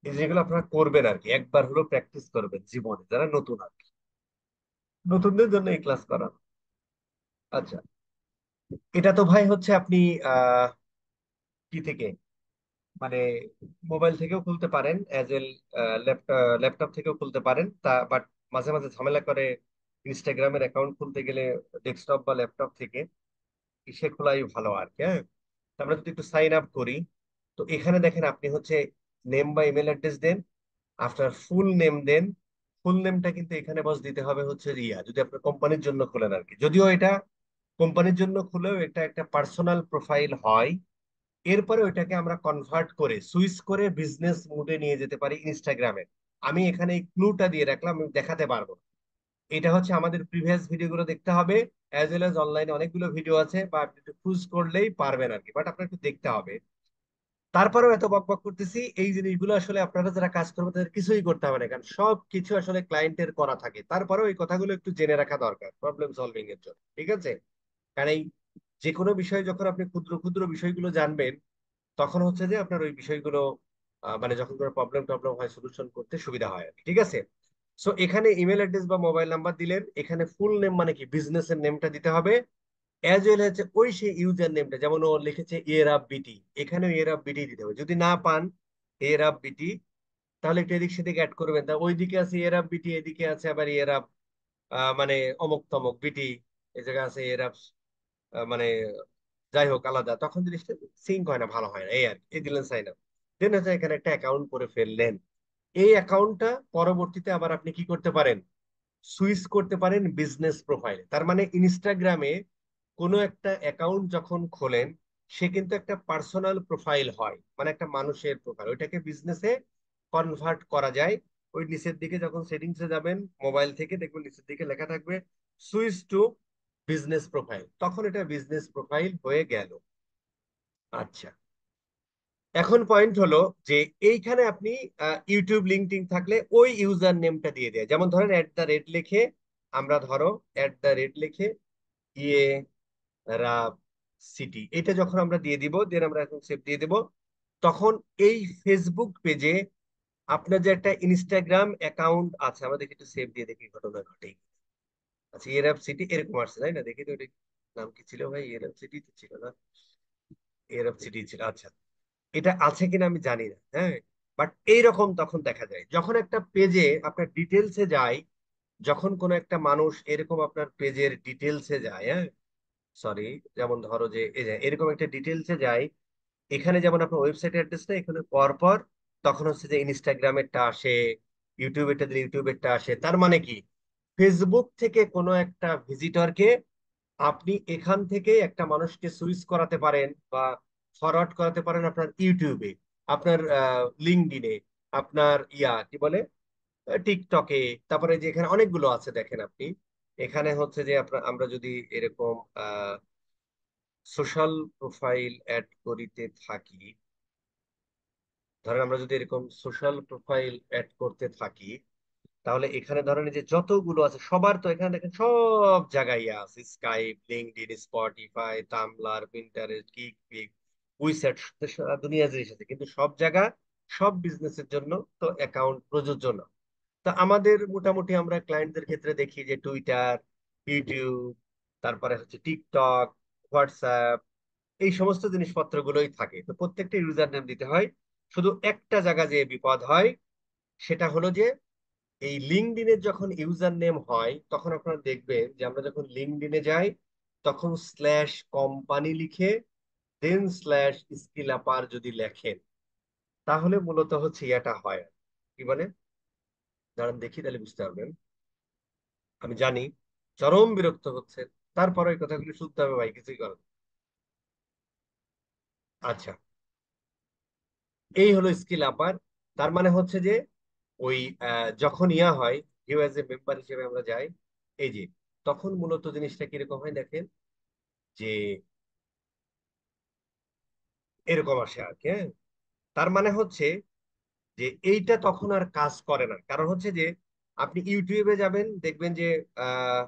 এই যেগুলো আপনারা করবেন আর কি, একবার হলো প্র্যাকটিস করবেন জীবনে যারা নতুন আর কি, নতুনদের জন্য এই ক্লাস করা। আচ্ছা, এটা তো ভাই হচ্ছে আপনি আহ কি থেকে, মানে মোবাইল থেকেও খুলতে পারেন, অ্যাজ এল ল্যাপটপ থেকেও খুলতে পারেন তা। বাট মাঝে মাঝে ঝামেলা করে ইনস্টাগ্রামের অ্যাকাউন্ট খুলতে গেলে ডেস্কটপ বা ল্যাপটপ থেকে, সে খোলাই ভালো আর কি। হ্যাঁ, তো আমরা যদি একটু সাইন আপ করি, তো এখানে দেখেন আপনি হচ্ছে নেম বা ইমেল অ্যাড্রেস দেন, আফটার ফুল নেম দেন। ফুল নেমটা কিন্তু এখানে বস দিতে হবে হচ্ছে রিয়া, যদি আপনার কোম্পানির জন্য খোলেন আর কি। যদিও এটা কোম্পানির জন্য খুলেও এটা একটা পার্সোনাল প্রোফাইল হয়। এরপরে ওইটাকে আমরা কনভার্ট করে সুইচ করে বিজনেস মুডে নিয়ে যেতে পারি ইনস্টাগ্রামে। আমি এখানে এই ক্লুটা দিয়ে রাখলাম, আমি দেখাতে পারবো না। এটা হচ্ছে আমাদের প্রিভিয়াস ভিডিওগুলো দেখতে হবে, অ্যাজ ওয়েল এজ অনলাইনে অনেকগুলো ভিডিও আছে, বা আপনি একটু খুঁজ করলেই পারবেন আর কি, বাট আপনার একটু দেখতে হবে। তারপরেও এত বকবক করতেছি, এই জিনিসগুলো আসলে আপনারা যারা কাজ করবেন তাদের কিছুই করতে হবে না, কারণ সব কিছু আসলে ক্লায়েন্টের করা থাকে। তারপরেও এই কথাগুলো একটু জেনে রাখা দরকার প্রবলেম সলভিং এর জন্য, ঠিক আছে? কারণ এই যে কোনো বিষয়ে যখন আপনি ক্ষুদ্র ক্ষুদ্র বিষয়গুলো জানবেন, তখন হচ্ছে যে আপনার ওই বিষয়গুলো মানে যখন কোনো প্রবলেম টবলেম হয় সলিউশন করতে সুবিধা হয় আর কি, ঠিক আছে? সো এখানে ইমেল অ্যাড্রেস বা মোবাইল নাম্বার দিলেন, এখানে ফুল নেম মানে কি বিজনেসের নেমটা দিতে হবে। অ্যাজ ওয়েল হচ্ছে ওই সেই ইউজার নেমটা, যেমন ও লিখেছে এরাব বিটি, এখানেও এরাব বিটি দিতে হবে। যদি না পান এরাব বিটি, তাহলে একটু এদিক সেদিক অ্যাড করবেন। তা ওইদিকে আছে এরাব বিটি, এদিকে আছে আবার এরাব মানে অমুক তমুক বিটি, এই জায়গায় আছে এরাব মানে যাই হোক আলাদা, তখন জিনিসটা সিঙ্ক হয় না, ভালো হয় না, এই আর কি। এই দিলেন সাইন আপ, দেন হচ্ছে এখানে একটা অ্যাকাউন্ট করে ফেললেন। এই অ্যাকাউন্টটা পরবর্তীতে আবার আপনি কি করতে পারেন, সুইচ করতে পারেন বিজনেস প্রোফাইলে। তার মানে ইনস্টাগ্রামে কোনো একটা অ্যাকাউন্ট যখন খোলেন, সে কিন্তু একটা পার্সোনাল প্রোফাইল হয়, মানে একটা মানুষের প্রোফাইল, ওইটাকে বিজনেসে কনভার্ট করা যায়। ওই নিচের দিকে যখন সেটিংসে যাবেন মোবাইল থেকে, দেখবেন নিচের দিকে লেখা থাকবে সুইচ টু বিজনেস প্রোফাইল, তখন এটা বিজনেস প্রোফাইল হয়ে গেল। আচ্ছা, এখন পয়েন্ট হলো যে এইখানে আপনি ইউটিউব লিঙ্কডিন থাকলে ওই ইউজার নেমটা দিয়ে দেয়, যেমন ধরেন @, লিখে, আমরা ধরো লিখে ইয়ে রাব সিটি, এটা যখন আমরা দিয়ে দিব, দেন আমরা এখন সেভ দিয়ে দেব, তখন এই ফেসবুক পেজে আপনার যে একটা ইনস্টাগ্রাম অ্যাকাউন্ট আছে, আমাদের একটু সেভ দিয়ে দেখি ঘটনা ঘটে। আচ্ছা, এরাব সিটি এরকম আসছে তাই না, দেখি তো এটা নাম কি ছিল ভাই, এরাব সিটি তো ছিল না, এরাব সিটি ছিল। আচ্ছা, এটা আছে কিনা আমি জানি না, হ্যাঁ। বাট এইরকম তখন দেখা যায় যখন একটা পেজে আপনার ডিটেলসে যায়, যখন কোনো একটা মানুষ এরকম আপনার পেজের ডিটেলসে যায়, হ্যাঁ, সরি, যেমন ধরো যে এই যে এরকম একটা ডিটেলসে যায়, এখানে যেমন আপনার ওয়েবসাইট অ্যাড্রেসটা এখানে পর পর, তখন হচ্ছে যে ইনস্টাগ্রামেরটা আসে, ইউটিউবেরটা দিলে ইউটিউবেরটা আসে। তার মানে কি, ফেসবুক থেকে কোনো একটা ভিজিটরকে আপনি এখান থেকে একটা মানুষকে সুইচ করাতে পারেন বা ফরওয়ার্ড করাতে পারেন আপনার ইউটিউবে, আপনার লিঙ্কডইনে, আপনার কি বলে, টিকটকে, তারপরে যে এখানে অনেকগুলো আছে দেখেন আপনি, এখানে হচ্ছে যে আপনার আমরা যদি এরকম সোশ্যাল প্রোফাইল অ্যাড করিতে থাকি, ধরেন আমরা যদি এরকম সোশ্যাল প্রোফাইল অ্যাড করতে থাকি, তাহলে এখানে ধরেন এই যে যতগুলো আছে সবার তো এখানে দেখেন সব জায়গায় আছে, Skype, LinkedIn, Spotify, Tumblr, Pinterest, Kik, WeChat, সারা দুনিয়া জিনিস আছে, কিন্তু সব জায়গা সব বিজনেসের জন্য তো অ্যাকাউন্ট প্রযোজ্য না। তো আমাদের মোটামুটি আমরা ক্লায়েন্টদের ক্ষেত্রে দেখি যে টুইটার, ইউটিউব, তারপরে হচ্ছে টিকটক, হোয়াটসঅ্যাপ, এই সমস্ত জিনিসপত্রগুলোই থাকে। তো প্রত্যেকটা ইউজার নেম দিতে হয়। শুধু একটা জায়গা যে বিপদ হয়, সেটা হলো যে এই লিঙ্কডইনের যখন ইউজার নেম হয়, তখন আপনারা দেখবেন যে আমরা যখন লিঙ্কডইনে যাই, তখন স্ল্যাশ কোম্পানি লিখে দেন স্ল্যাশ স্কিল আপার যদি লেখেন, তাহলে মূলত হচ্ছে এটা হয়। কি বলে, দাঁড়ান দেখি তাহলে বুঝতে পারবেন। আমি জানি চরম বিরক্ত হচ্ছে, তারপরে ওই কথাগুলো শুনতে হবে ভাই, কিছুই করার নেই। আচ্ছা, এই হলো স্কিল আপার। তার মানে হচ্ছে যে ওই যখন হয়, ভিউ এজ এ মেম্বার হিসেবে আমরা যাই, এই যে, তখন মূলত জিনিসটা কিরকম হয় দেখেন, যে এরকম আসে আর কি, হ্যাঁ। তার মানে হচ্ছে যে এইটা তখন আর কাজ করে না, কারণ হচ্ছে যে আপনি ইউটিউবে যাবেন দেখবেন যে আহ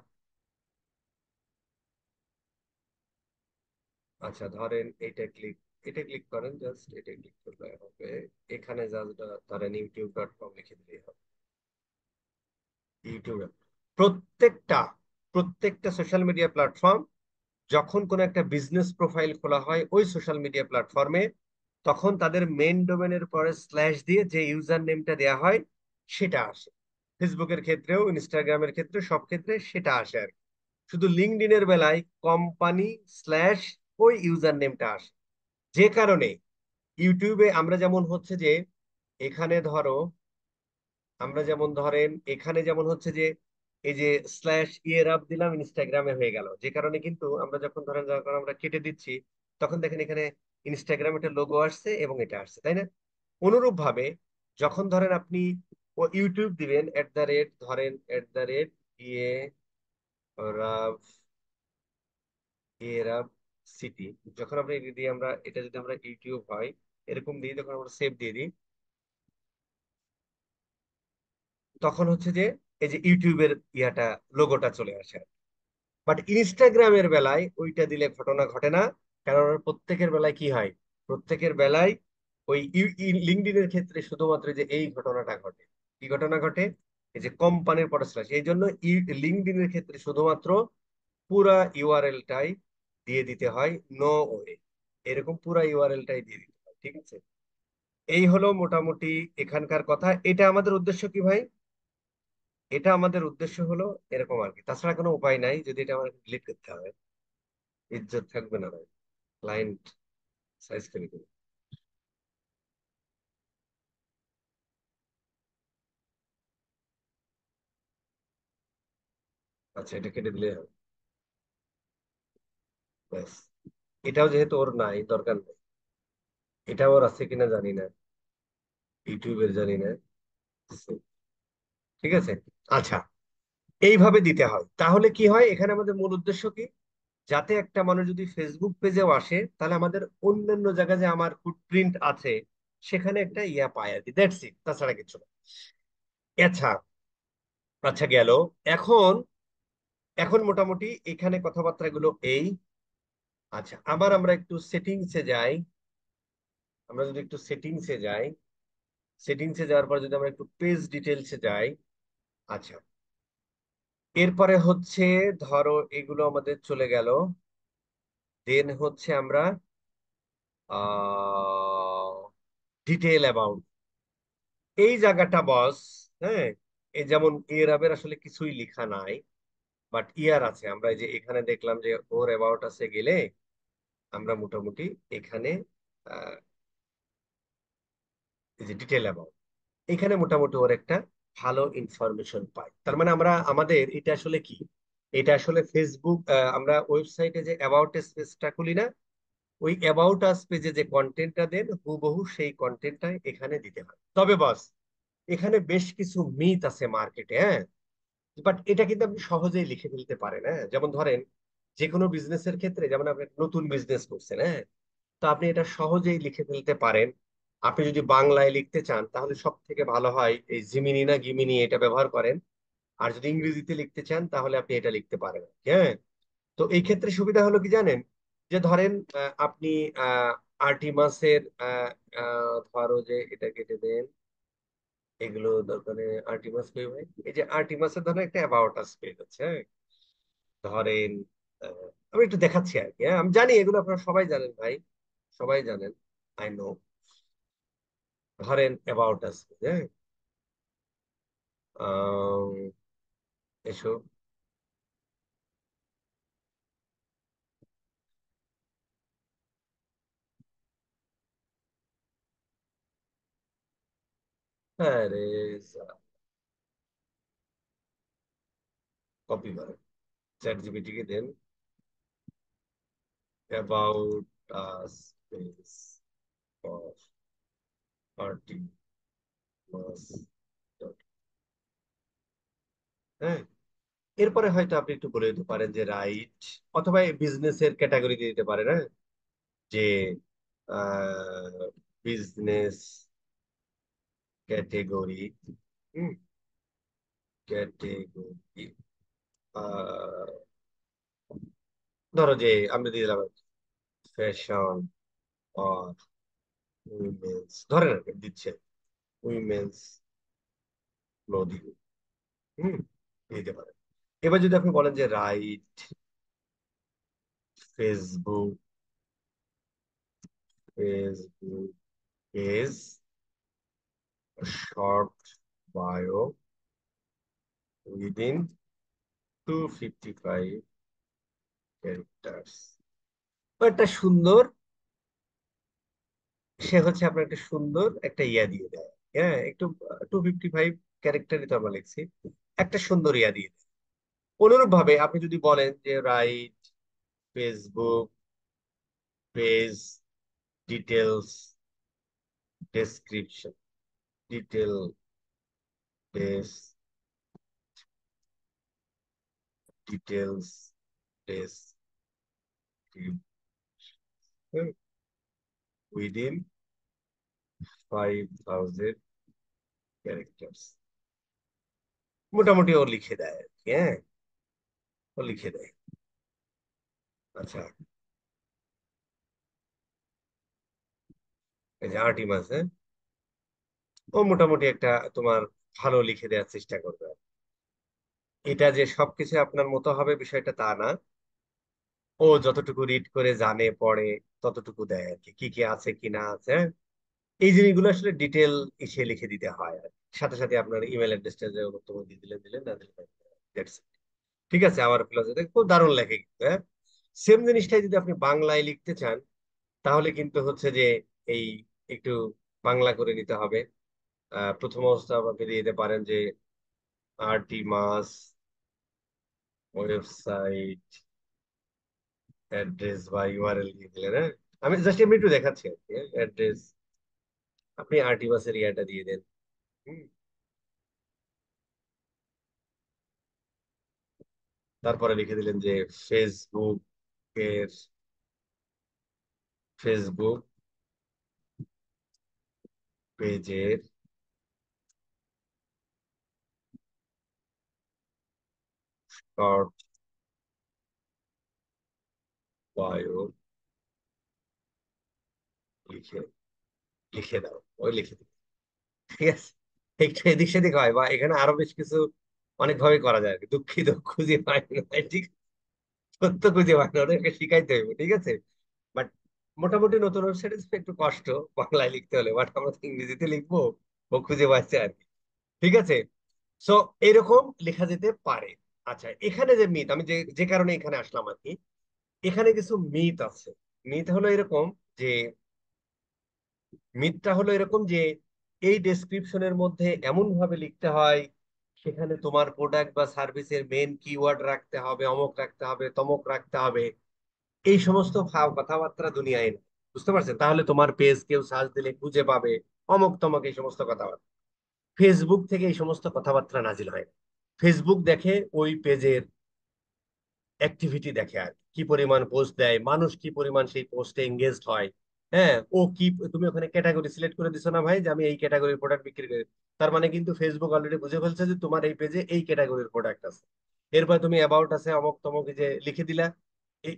আচ্ছা ধরেন এটা ক্লিক করেন, জাস্ট এটা ক্লিক করলে হবে, এখানে জাস্ট ধরেন youtube.com লিখে দিলেই হবে। ইউটিউবে প্রত্যেকটা প্রত্যেকটা সোশ্যাল মিডিয়া প্ল্যাটফর্ম, যখন কোনো একটা বিজনেস প্রোফাইল খোলা হয় ওই সোশ্যাল মিডিয়া প্ল্যাটফর্মে, তখন তাদের মেইন ডোমেনের পরে স্ল্যাশ দিয়ে যে ইউজার নেমটা দেওয়া হয় সেটা আসে। ফেসবুকের ক্ষেত্রেও, ইনস্টাগ্রামের ক্ষেত্রে, সব ক্ষেত্রে সেটা আসে আর কি। শুধু লিঙ্কডইনের বেলায় কোম্পানি স্ল্যাশ ওই ইউজার নেমটা আসে। যে কারণে ইউটিউবে আমরা যেমন হচ্ছে যে এখানে ধরো, আমরা যেমন ধরেন এখানে যেমন হচ্ছে যে এই যে স্ল্যাশ আপ দিলাম, ইনস্টাগ্রামে হয়ে গেল, যে কারণে কিন্তু আমরা যখন ধরেন, যখন আমরা কেটে দিচ্ছি, তখন দেখেন এখানে ইনস্টাগ্রাম একটা লোগো আসছে এবং এটা আসছে, তাই না? অনুরূপ ভাবে যখন ধরেন আপনি ও ইউটিউব দিবেন ধরেন ইয়ে রাব রাব সিটি, যখন আমরা এটা দিয়ে, আমরা এটা যদি আমরা ইউটিউব হয় এরকম দিই, তখন আমরা সেভ দিয়ে দিই, তখন হচ্ছে যে এই যে ইউটিউবের লোগোটা চলে আসে। বাট ইনস্টাগ্রামের বেলায় ওইটা দিলে ঘটনা ঘটে না, কারণ প্রত্যেকের বেলায় কি হয়, প্রত্যেকের বেলায় ওই লিঙ্কডইনের ক্ষেত্রে শুধুমাত্র যে এই ঘটনাটা ঘটে। কি ঘটনা ঘটে, এই যে কোম্পানির পরে স্ল্যাশ, এই জন্য লিঙ্কডইনের ক্ষেত্রে শুধুমাত্র পুরা ইউআরএলটাই দিয়ে দিতে হয়, নো ওয়ে, এরকম পুরা ইউআরএলটাই দিয়ে দিতে হয়, ঠিক আছে? এই হলো মোটামুটি এখানকার কথা। এটা আমাদের উদ্দেশ্য কি ভাই, এটা আমাদের উদ্দেশ্য হলো এরকম আর কি, তাছাড়া কোনো উপায় নাই, যদি এটা আমাদের ডিলিট করতে হবে, ইজ্জত থাকবে না ভাই, ক্লায়েন্ট সাইজ করে দেবে। আচ্ছা, এটা কেটে দিলে হবে। ব্যাস। এটাও যেহেতু ওর নাই, দরকার নেই। এটাও ওর আছে কিনা জানি না, ইউটিউবের জানি না। ঠিক আছে। আচ্ছা, এইভাবে দিতে হয়, তাহলে কি হয়, এখানে আমাদের মূল উদ্দেশ্য কি, যাতে একটা মানুষ যদি ফেসবুক পেজেও আসে, তাহলে আমাদের অন্যান্য জায়গায় যে আমার ফুটপ্রিন্ট আছে, সেখানে একটা ইয়া পায় আর কি, দ্যাটস ইট, তাছাড়া কিছু না। আচ্ছা। আচ্ছা, গেল। এখন এখন মোটামুটি এখানে কথাবার্তাগুলো এই। আচ্ছা, আবার আমরা একটু সেটিংসে যাই। আমরা যদি একটু সেটিংসে যাই, সেটিংসে যাওয়ার পর যদি আমরা একটু পেজ ডিটেলসে যাই। আচ্ছা, এরপরে হচ্ছে, ধরো এগুলো আমাদের চলে গেল। দেন হচ্ছে আমরা ডিটেল অ্যাবাউট এই জায়গাটা বস। হ্যাঁ, এই যেমন এরাবের আসলে কিছুই লেখা নাই, বাট ইয়ার আছে। আমরা এই যে এখানে দেখলাম যে ওর অ্যাবাউট আছে গেলে, আমরা মোটামুটি এখানে আহ, এই যে ডিটেল অ্যাবাউট, এখানে মোটামুটি ওর একটা ভালো ইনফরমেশন পাই। তার মানে আমরা আমাদের এটা আসলে কি, এটা আসলে ফেসবুক, আমরা ওয়েবসাইটে যে অ্যাবাউট স্পেসটা খুলি না, ওই অ্যাবাউট আস পেজে যে কন্টেন্টটা দেন হুবহু সেই কন্টেন্টটা এখানে দিতে হয়। তবে বস, এখানে বেশ কিছু মিথ আছে মার্কেটে, হ্যাঁ। বাট এটা কিন্তু আপনি সহজেই লিখে ফেলতে পারেন, হ্যাঁ। যেমন ধরেন, যে কোনো বিজনেসের ক্ষেত্রে, যেমন আপনি একটা নতুন বিজনেস করছেন, হ্যাঁ, তো আপনি এটা সহজেই লিখে ফেলতে পারেন। আপনি যদি বাংলায় লিখতে চান, তাহলে সব থেকে ভালো হয় এই জিমিনি না গিমিনি, এটা ব্যবহার করেন। আর যদি ইংরেজিতে লিখতে চান, তাহলে আপনি এটা লিখতে পারেন, হ্যাঁ। তো এই ক্ষেত্রে সুবিধা হলো কি জানেন, যে ধরেন আপনি আর্টিমাসের ধরো যে এটা কেটে দেন, এগুলো দরকারে। আর্টিমাস কই ভাই, এই যে আর্টিমাসের ধরেন একটা অ্যাবাউট আস পেজ আছে, হ্যাঁ। ধরেন আমি একটু দেখাচ্ছি আর কি, হ্যাঁ। আমি জানি এগুলো আপনারা সবাই জানেন ভাই, সবাই জানেন, আই নো। ধরেন অ্যাবাউট আস, হ্যাঁ। আম, এসো। হ্যাঁ রে, কপি করেন, চ্যাট জিপিটি কে দেন about us page of Artemis, হ্যাঁ। এরপরে হয়তো আপনি একটু বলে দিতে পারেন যে রাইট, অথবা বিজনেস এর ক্যাটাগরি দিয়ে দিতে পারেন, হ্যাঁ, যে বিজনেস ক্যাটেগরি, ক্যাটেগরি, ধরো যে আমরা দিয়ে দিলাম ফ্যাশন অর উইমেন্স, ধরেন আর কি দিচ্ছে উইমেন্স ক্লোদিং, হুম, দিতে পারেন। এবার যদি আপনি বলেন যে right Facebook, Facebook page short bio within 255 characters, একটা সুন্দর, সে হচ্ছে আপনার একটা সুন্দর একটা ইয়া দিয়ে দেয়, হ্যাঁ। একটু 255 ক্যারেক্টারই তো আমরা লিখছি, একটা সুন্দর ইয়া দিয়ে দেয়। অনুরূপ ভাবে আপনি যদি বলেন যে right Facebook page details description, detail details description within 5000 characters, মোটামুটি ও লিখে দেয় আর কি, হ্যাঁ। ও লিখে দেয়। আচ্ছা, এই যে আর্টিমাস, হ্যাঁ, ও মোটামুটি একটা তোমার ভালো লিখে দেওয়ার চেষ্টা করবে। এটা যে সবকিছু আপনার মতো হবে বিষয়টা তা না। ও যতটুকু রিড করে জানে পড়ে, ততটুকু দেয় আর কি, কি কি আছে কি না আছে, হ্যাঁ? এই জিনিসগুলো আসলে ডিটেল এসে লিখে দিতে হয় আর কি। সাথে সাথে আপনার ইমেল অ্যাড্রেসটা যে বক্তব্য দিয়ে দিলেন, দিলেন না দিলেন, that's it। ঠিক আছে, আমার ফিলোসফি খুব দারুণ লেখে কিন্তু, হ্যাঁ। সেম জিনিসটাই যদি আপনি বাংলায় লিখতে চান, তাহলে কিন্তু হচ্ছে যে এই একটু বাংলা করে নিতে হবে। প্রথম অবস্থা আপনি দিয়ে দিতে পারেন যে আরটি মাস ওয়েবসাইট অ্যাড্রেস বা ইউআরএল দিয়ে দিলেন, হ্যাঁ? আমি জাস্ট এমনি একটু দেখাচ্ছি আর কি, অ্যাড্রেস। আপনি আরটি বাসের ইয়াটা দিয়ে দেন। হুম। তারপরে লিখে দিলেন যে ফেসবুক এর, ফেসবুক পেজের শর্ট বায়ো লিখে লিখে দাও, ওই লিখে দিই। ঠিক আছে। একটু এদিক সেদিক হয়, বা এখানে আরো বেশ কিছু অনেক ভাবে করা যায় আর কি। দুঃখিত, খুঁজে পাই না, ঠিক। সত্য খুঁজে পাই না, ওদেরকে শিখাইতে হইব, ঠিক আছে। বাট মোটামুটি নতুন ওয়েবসাইটে একটু কষ্ট বাংলায় লিখতে হলে, বাট আমরা তো ইংরেজিতে লিখবো, ও খুঁজে পাচ্ছে আর কি। ঠিক আছে। সো এরকম লেখা যেতে পারে। আচ্ছা, এখানে যে মিথ, আমি যে যে কারণে এখানে আসলাম আর কি, এখানে কিছু মিথ আছে। মিথ হলো এরকম যে, মিথটা হলো এরকম যে এই ডেসক্রিপশনের মধ্যে এমন ভাবে লিখতে হয়, সেখানে তোমার প্রোডাক্ট বা সার্ভিসের মেন কিওয়ার্ড রাখতে হবে, অমুক রাখতে হবে, তমক রাখতে হবে। এই সমস্ত কথাবার্তা দুনিয়ায় নেই। বুঝতে পারছেন? তাহলে তোমার পেজ কেউ সার্চ দিলে খুঁজে পাবে, অমুক তমক এই সমস্ত কথাবার্তা। ফেসবুক থেকে এই সমস্ত কথাবার্তা নাজিল হয় না। ফেসবুক দেখে ওই পেজের অ্যাক্টিভিটি, দেখে আর কি পরিমাণ পোস্ট দেয়, মানুষ কি পরিমাণ সেই পোস্টে এঙ্গেজড হয়। হ্যাঁ, ও কি, তুমি ওখানে ক্যাটাগরি সিলেক্ট করে দিছো না ভাই, যে আমি এই ক্যাটাগরির প্রোডাক্ট বিক্রি করি। তার মানে কিন্তু ফেসবুক অলরেডি বুঝে ফেলছে যে তোমার এই পেজে এই ক্যাটাগরির প্রোডাক্ট আছে। এরপর তুমি অ্যাবাউট আছে, অমক তমক, এই যে লিখে দিলা। এই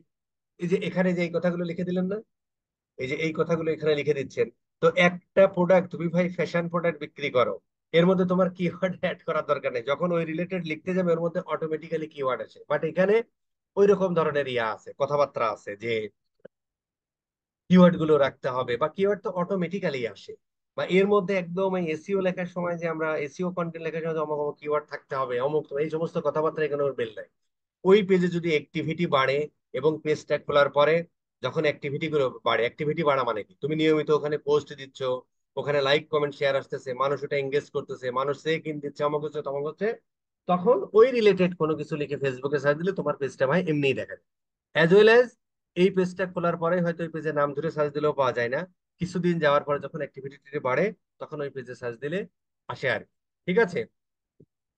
এই যে এখানে যে এই কথাগুলো লিখে দিলেন না, এই যে এই কথাগুলো এখানে লিখে দিচ্ছেন। তো একটা প্রোডাক্ট, তুমি ভাই ফ্যাশন প্রোডাক্ট বিক্রি করো, এর মধ্যে তোমার কিওয়ার্ড অ্যাড করার দরকার নেই। যখন ওই রিলেটেড লিখতে যাবে, ওর মধ্যে অটোমেটিক্যালি কিওয়ার্ড আছে। বাট এখানে ওই রকম ধরনের ইয়া আছে, কথাবার্তা আছে যে কিওয়ার্ড গুলো রাখতে হবে, বা কিওয়ার্ড তো অটোমেটিক্যালি আসে। বা এর মধ্যে একদম এই এসইও লেখার সময় যে আমরা এসইও কন্টেন্ট লেখার সময় যে অমুক অমুক কিওয়ার্ড থাকতে হবে, অমুক এই সমস্ত কথাবার্তা এখানে ওর বেল নাই। ওই পেজে যদি অ্যাক্টিভিটি বাড়ে, এবং পেজটা খোলার পরে যখন অ্যাক্টিভিটি গুলো বাড়ে, অ্যাক্টিভিটি বাড়া মানে কি, তুমি নিয়মিত ওখানে পোস্ট দিচ্ছ, ওখানে লাইক কমেন্ট শেয়ার আসতেছে, মানুষ ওটা এঙ্গেজ করতেছে, মানুষ চেক ইন দিচ্ছে, অমুক হচ্ছে তমক হচ্ছে, তখন ওই রিলেটেড কোনো কিছু লিখে ফেসবুকে সার্চ দিলে তোমার পেজটা ভাই এমনিই দেখা যায়। অ্যাজ ওয়েল অ্যাজ এই পেজটা খোলার পরে হয়তো ওই পেজের নাম ধরে সার্চ দিলেও পাওয়া যায় না। কিছুদিন যাওয়ার পরে যখন অ্যাক্টিভিটি বাড়ে, তখন ওই পেজে সার্চ দিলে আসে আর কি। ঠিক আছে।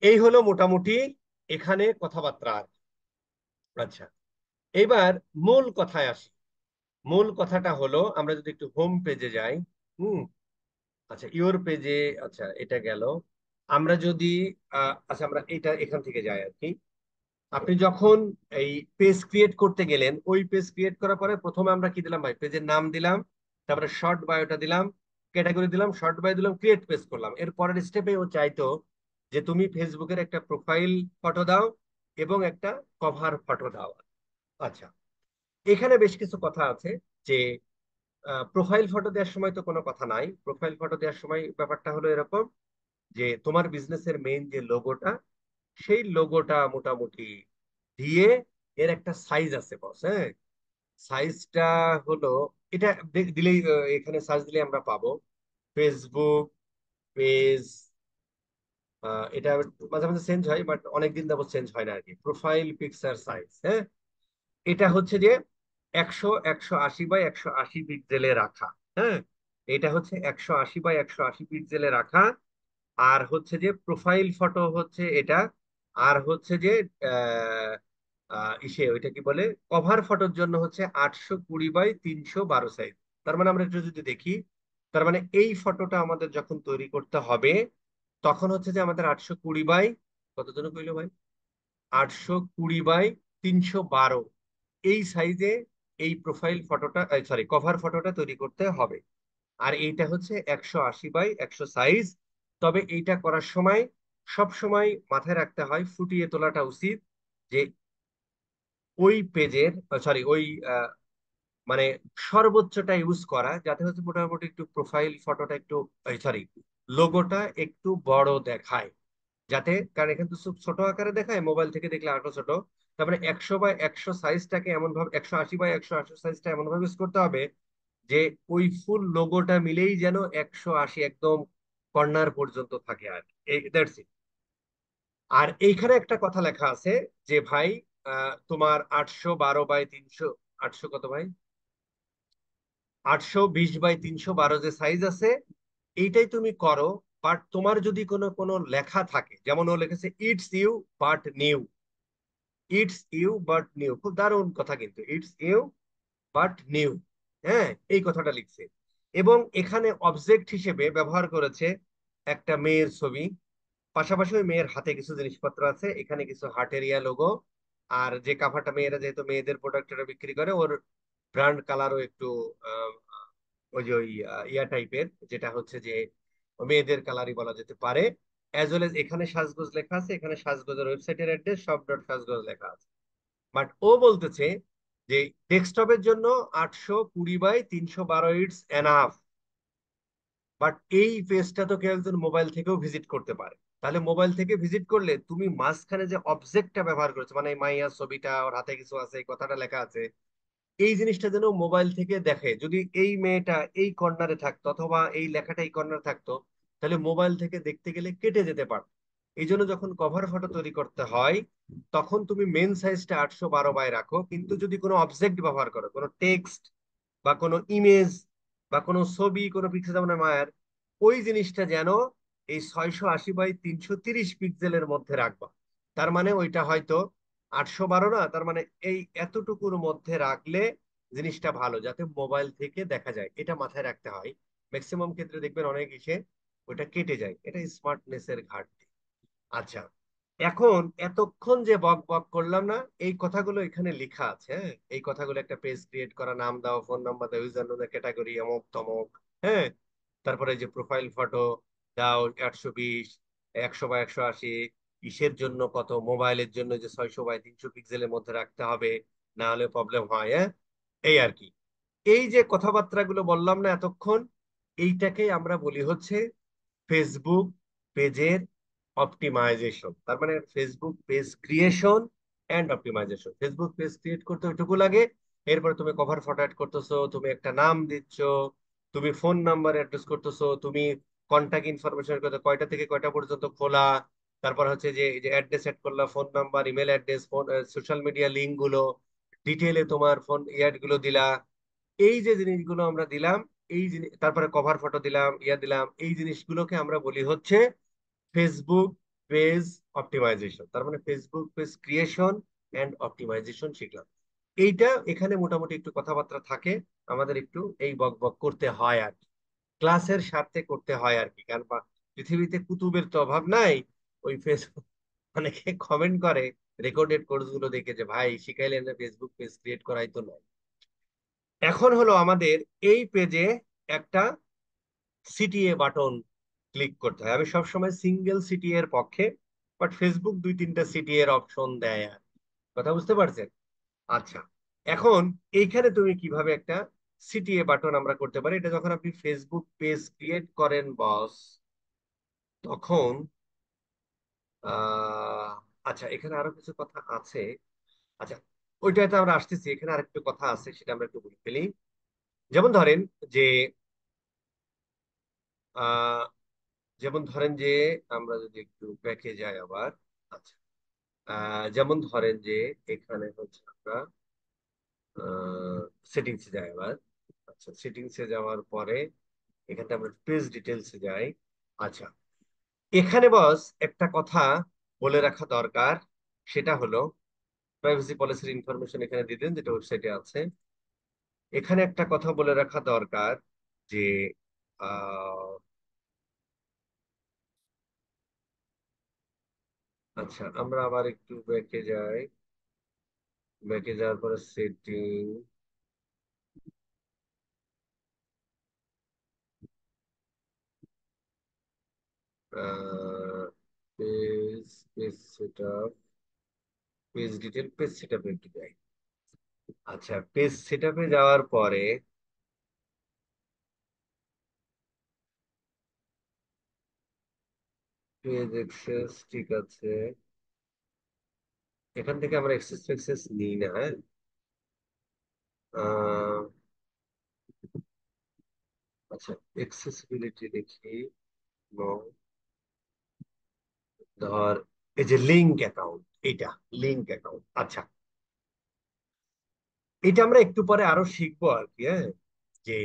এই হলো মোটামুটি এখানে কথাবার্তা আর কি। আচ্ছা, এবার মূল কথায় আসি। মূল কথাটা হলো, আমরা যদি একটু হোম পেজে যাই। হুম। আচ্ছা, ইওর পেজে, আচ্ছা এটা গেল। আমরা যদি আচ্ছা আমরা এটা এখান থেকে যাই আর কি। আপনি যখন এই পেজ ক্রিয়েট করতে গেলেন, ওই পেজ ক্রিয়েট করার পরে প্রথমে আমরা কি দিলাম ভাই, পেজের নাম দিলাম, তারপরে শর্ট বায়োটা দিলাম, ক্যাটাগরি দিলাম, শর্ট বায়ো দিলাম, ক্রিয়েট পেজ করলাম। এর পরের স্টেপে ও চাইতো যে তুমি ফেসবুকের একটা প্রোফাইল ফটো দাও এবং একটা কভার ফটো দাও। আচ্ছা, এখানে বেশ কিছু কথা আছে। যে প্রোফাইল ফটো দেওয়ার সময় তো কোনো কথা নাই। প্রোফাইল ফটো দেওয়ার সময় ব্যাপারটা হলো এরকম যে তোমার বিজনেসের মেইন যে লোগোটা, সেই লোগোটা মোটামুটি দিয়ে, এর একটা সাইজ আছে বস, হ্যাঁ। সাইজটা হলো এটা, দিলেই এখানে সার্চ দিলে আমরা পাবো ফেসবুক পেজ। এটা মাঝে মাঝে চেঞ্জ হয়, বাট অনেকদিন যাবত চেঞ্জ হয় না আর কি। প্রোফাইল পিকচার সাইজ, হ্যাঁ। এটা হচ্ছে যে 100 180 বাই 180 পিক্সেলে রাখা। হ্যাঁ, এটা হচ্ছে 180 বাই 180 পিক্সেলে রাখা। আর হচ্ছে যে প্রোফাইল ফটো হচ্ছে এটা। আর হচ্ছে যে আহ, ইসে ওইটা কি বলে, কভার ফটোর জন্য হচ্ছে 820 বাই 312 সাইজ। তার মানে আমরা একটু যদি দেখি, তার মানে এই ফটোটা আমাদের যখন তৈরি করতে হবে, তখন হচ্ছে যে আমাদের 820 বাই, কত জন কইলো ভাই, 820 বাই 312 এই সাইজে এই প্রোফাইল ফটোটা, সরি কভার ফটোটা তৈরি করতে হবে। আর এইটা হচ্ছে 180 বাই 100 সাইজ। তবে এইটা করার সময় সব সময় মাথায় রাখতে হয়, ফুটিয়ে তোলাটা উচিত, যে ওই পেজের, সরি ওই আহ, মানে সর্বোচ্চটা ইউজ করা, যাতে হচ্ছে মোটামুটি একটু প্রোফাইল ফটোটা একটু, সরি লোগোটা একটু বড় দেখায়। যাতে, কারণ এখানে তো খুব ছোট আকারে দেখায়, মোবাইল থেকে দেখলে আরো ছোট। তারপরে 100 বাই 100 সাইজটাকে এমন ভাবে, 180 বাই 180 সাইজটা এমন ভাবে ইউজ করতে হবে যে ওই ফুল লোগোটা মিলেই যেন 180 একদম কর্নার পর্যন্ত থাকে আর কি। That's it. আর এইখানে একটা কথা লেখা আছে যে ভাই, তোমার 812 বাই 300, 800 কত ভাই, 820 বাই 312 যে সাইজ আছে, এইটাই তুমি করো। বাট তোমার যদি কোনো কোনো লেখা থাকে, যেমন ও লিখেছে it's you but new, it's you but new, খুব দারুণ কথা কিন্তু, ইটস ইউ বাট নিউ, হ্যাঁ, এই কথাটা লিখছে। এবং এখানে অবজেক্ট হিসেবে ব্যবহার করেছে একটা মেয়ের ছবি, পাশাপাশি ওই মেয়ের হাতে কিছু জিনিসপত্র আছে, এখানে কিছু হাটেরিয়া লোগো। আর যে কাভারটা মেয়েরা যেহেতু মেয়েদের প্রোডাক্টটা বিক্রি করে, ওর ব্র্যান্ড কালারও একটু আহ, ওই যে ওই ইয়া টাইপের, যেটা হচ্ছে যে মেয়েদের কালারই বলা যেতে পারে। অ্যাজ ওয়েল এজ এখানে সাজগোজ লেখা আছে, এখানে সাজগোজের ওয়েবসাইটের অ্যাড্রেস সব ডট সাজগোজ লেখা আছে। বাট ও বলতেছে যে ডেস্কটপের জন্য 820 বাই 312 ইটস এনাফ। বাট এই পেজটা তো কেউ একজন মোবাইল থেকেও ভিজিট করতে পারে। তাহলে মোবাইল থেকে ভিজিট করলে তুমি মাঝখানে যে অবজেক্টটা ব্যবহার করেছো, মানে মাইয়ার ছবিটা, ওর হাতে কিছু আছে, এই কথাটা লেখা আছে, এই জিনিসটা যেন মোবাইল থেকে দেখে। যদি এই মেয়েটা এই কর্নারে থাকতো অথবা এই লেখাটা এই কর্নারে থাকতো, তাহলে মোবাইল থেকে দেখতে গেলে কেটে যেতে পারত। এই জন্য যখন কভার ফটো তৈরি করতে হয়, তখন তুমি মেন সাইজটা 812 বাই রাখো, কিন্তু যদি কোনো অবজেক্ট ব্যবহার করো, কোনো টেক্সট বা কোনো ইমেজ বা কোনো ছবি, কোনো পিকচার, যেমন মায়ের, ওই জিনিসটা যেন এই 680 বাই 330 পিক্সেলের মধ্যে রাখবা। তার মানে ওইটা হয়তো 812 না, তার মানে এই এতটুকুর মধ্যে রাখলে জিনিসটা ভালো, যাতে মোবাইল থেকে দেখা যায়, এটা মাথায় রাখতে হয়। ম্যাক্সিমাম ক্ষেত্রে দেখবেন অনেক ইসে ওটা কেটে যায়, এটা স্মার্টনেসের ঘাটতি। আচ্ছা, এখন এতক্ষণ যে বক বক করলাম না, এই কথাগুলো এখানে লেখা আছে, হ্যাঁ, এই কথাগুলো, একটা পেজ ক্রিয়েট করা, নাম দাও, ফোন নাম্বার দাও, ইউজার নেম, ক্যাটাগরি অমুক তমুক, হ্যাঁ, তারপরে যে প্রোফাইল ফটো দাও 820, 100 বাই 180, ইসের জন্য কত, মোবাইলের জন্য যে 600 বাই 300 পিক্সেলের মধ্যে রাখতে হবে, না হলে প্রবলেম হয়, হ্যাঁ, এই আর কি। এই যে কথাবার্তাগুলো বললাম না এতক্ষণ, এইটাকেই আমরা বলি হচ্ছে ফেসবুক পেজের অপটিমাইজেশন। তার মানে Facebook page creation and optimisation. Facebook page create করতে ওইটুকু লাগে, এরপরে তুমি কভার ফটো অ্যাড করতেছো, তুমি একটা নাম দিচ্ছ, তুমি ফোন নাম্বার অ্যাড্রেস করতেছো, তুমি কন্ট্যাক্ট ইনফরমেশন করতে, কয়টা থেকে কয়টা পর্যন্ত খোলা, তারপর হচ্ছে যে এই যে অ্যাড্রেস অ্যাড করলা, phone number, email address, phone, social media link গুলো, ডিটেলে তোমার ফোন ইয়াড গুলো দিলা। এই যে জিনিসগুলো আমরা দিলাম, এই জিনিস, তারপরে কভার ফটো দিলাম, ইয়া দিলাম, এই জিনিসগুলোকে আমরা বলি হচ্ছে ফেসবুক পেজ অপটিমাইজেশন। তার মানে Facebook page creation and optimisation শিখলাম। এইটা এখানে মোটামুটি একটু কথাবার্তা থাকে, আমাদের একটু এই বক বক করতে হয় আর কি, ক্লাসের স্বার্থে করতে হয় আর কি, কারণ পৃথিবীতে কুতুবের তো অভাব নাই। ওই ফেসবুক, অনেকে কমেন্ট করে রেকর্ডেড কোর্স গুলো দেখে যে ভাই শিখাইলেন না ফেসবুক পেজ ক্রিয়েট করাই তো নয়। এখন হলো আমাদের এই পেজে একটা সিটিএ বাটন ক্লিক করতে হয়। আমি সবসময় সিঙ্গেল সিটিএ এর পক্ষে, বাট ফেসবুক 2-3টা সিটিএ এর অপশন দেয় আর। কথা বুঝতে পারছেন? আচ্ছা, এখন এইখানে তুমি কিভাবে একটা সিটিএ বাটন আমরা করতে পারি, এটা যখন আপনি ফেসবুক পেজ ক্রিয়েট করেন বস, তখন আহ আচ্ছা, এখানে আরো কিছু কথা আছে। আচ্ছা, ওইটাতে আমরা আসতেছি, এখানে আরেকটু কথা আছে, সেটা আমরা একটু বলে ফেলি। যেমন ধরেন যে আহ যেমন ধরেন যে আমরা যদি একটু ব্যাকে যাই আবার। আচ্ছা, যেমন ধরেন যে এখানে হচ্ছে আমরা সেটিংসে যাই আবার। আচ্ছা, সেটিংসে যাওয়ার পরে এখানে আমরা পেজ ডিটেলসে যাই। আচ্ছা, এখানে বস একটা কথা বলে রাখা দরকার, সেটা হলো প্রাইভেসি পলিসির ইনফরমেশন এখানে দিয়ে দিন, যেটা ওয়েবসাইটে আছে। এখানে একটা কথা বলে রাখা দরকার যে আহ, আচ্ছা, আমরা আবার একটু ব্যাকে যাই। ব্যাকে যাওয়ার পরে setting, page, page setup, page detail, page সেটআপে একটু যাই। আচ্ছা, পেজ সেটআপে যাওয়ার পরে পেজ অ্যাক্সেস, ঠিক আছে, এখান থেকে আমরা অ্যাক্সেস অ্যাক্সেস নিই না, হ্যাঁ। আহ, আচ্ছা, অ্যাক্সেসিবিলিটি দেখি। No, ধর এই যে লিঙ্ক অ্যাকাউন্ট, এটা লিঙ্ক অ্যাকাউন্ট। আচ্ছা, এটা আমরা একটু পরে আরো শিখবো আর কি। হ্যাঁ, যে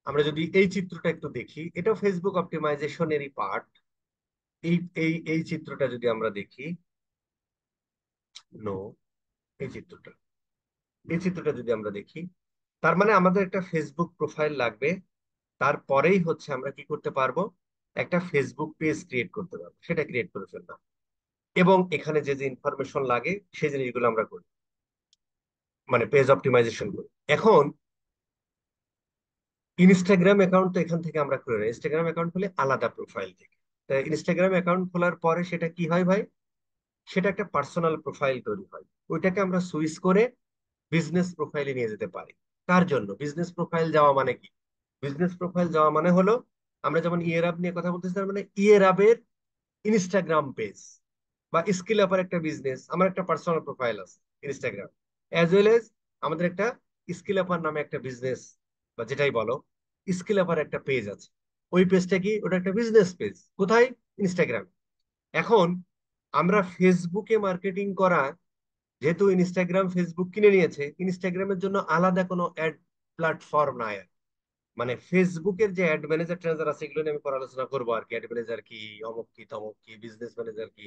আমরা যদি এই চিত্রটা একটু দেখি, এটা ফেসবুক অপটিমাইজেশনেরই পার্ট। এই এই চিত্রটা যদি আমরা দেখি, নো, এই চিত্রটা, এই চিত্রটা যদি আমরা দেখি, তার মানে আমাদের একটা ফেসবুক প্রোফাইল লাগবে। তারপরেই হচ্ছে আমরা কি করতে পারবো, একটা ফেসবুক পেজ ক্রিয়েট করতে পারবো, সেটা ক্রিয়েট করে ফেললাম। এবং এখানে যে যে ইনফরমেশন লাগে সেই জিনিসগুলো আমরা করি, মানে পেজ অপটিমাইজেশন করি। এখন ইনস্টাগ্রাম অ্যাকাউন্ট তো এখান থেকে আমরা করে নিই, ইনস্টাগ্রাম অ্যাকাউন্ট খুলে আলাদা প্রোফাইল থেকে। তা ইনস্টাগ্রাম অ্যাকাউন্ট খোলার পরে সেটা কি হয় ভাই, সেটা একটা পার্সোনাল প্রোফাইল তৈরি হয়। ওইটাকে আমরা সুইচ করে বিজনেস প্রোফাইলে নিয়ে যেতে পারি। তার জন্য বিজনেস প্রোফাইল যাওয়া মানে কি, বিজনেস প্রোফাইল যাওয়া মানে হলো, আমরা যেমন ইয়ার নিয়ে কথা বলতেছি, তার মানে ইয়ার ইনস্টাগ্রাম পেজ বা স্কিল আপার একটা বিজনেস, আমার একটা পার্সোনাল প্রোফাইল আছে ইনস্টাগ্রাম, অ্যাজ ওয়েল এজ আমাদের একটা স্কিল আপার নামে একটা বিজনেস বা যেটাই বলো, স্কিল আপার একটা পেজ আছে। ওই পেজটা কি, ওটা একটা বিজনেস পেজ, কোথায়, ইনস্টাগ্রাম। এখন আমরা ফেসবুকে মার্কেটিং করা, যেহেতু ইনস্টাগ্রাম ফেসবুক কিনে নিয়েছে, ইনস্টাগ্রামের জন্য আলাদা কোনো অ্যাড প্ল্যাটফর্ম নাই। মানে ফেসবুকের যে অ্যাড ম্যানেজার ট্যানেজার আছে, এগুলো নিয়ে আমি পরে আলোচনা করবো আর কি। অ্যাড ম্যানেজার কি, অমুক কি তমুক কি, বিজনেস ম্যানেজার কি,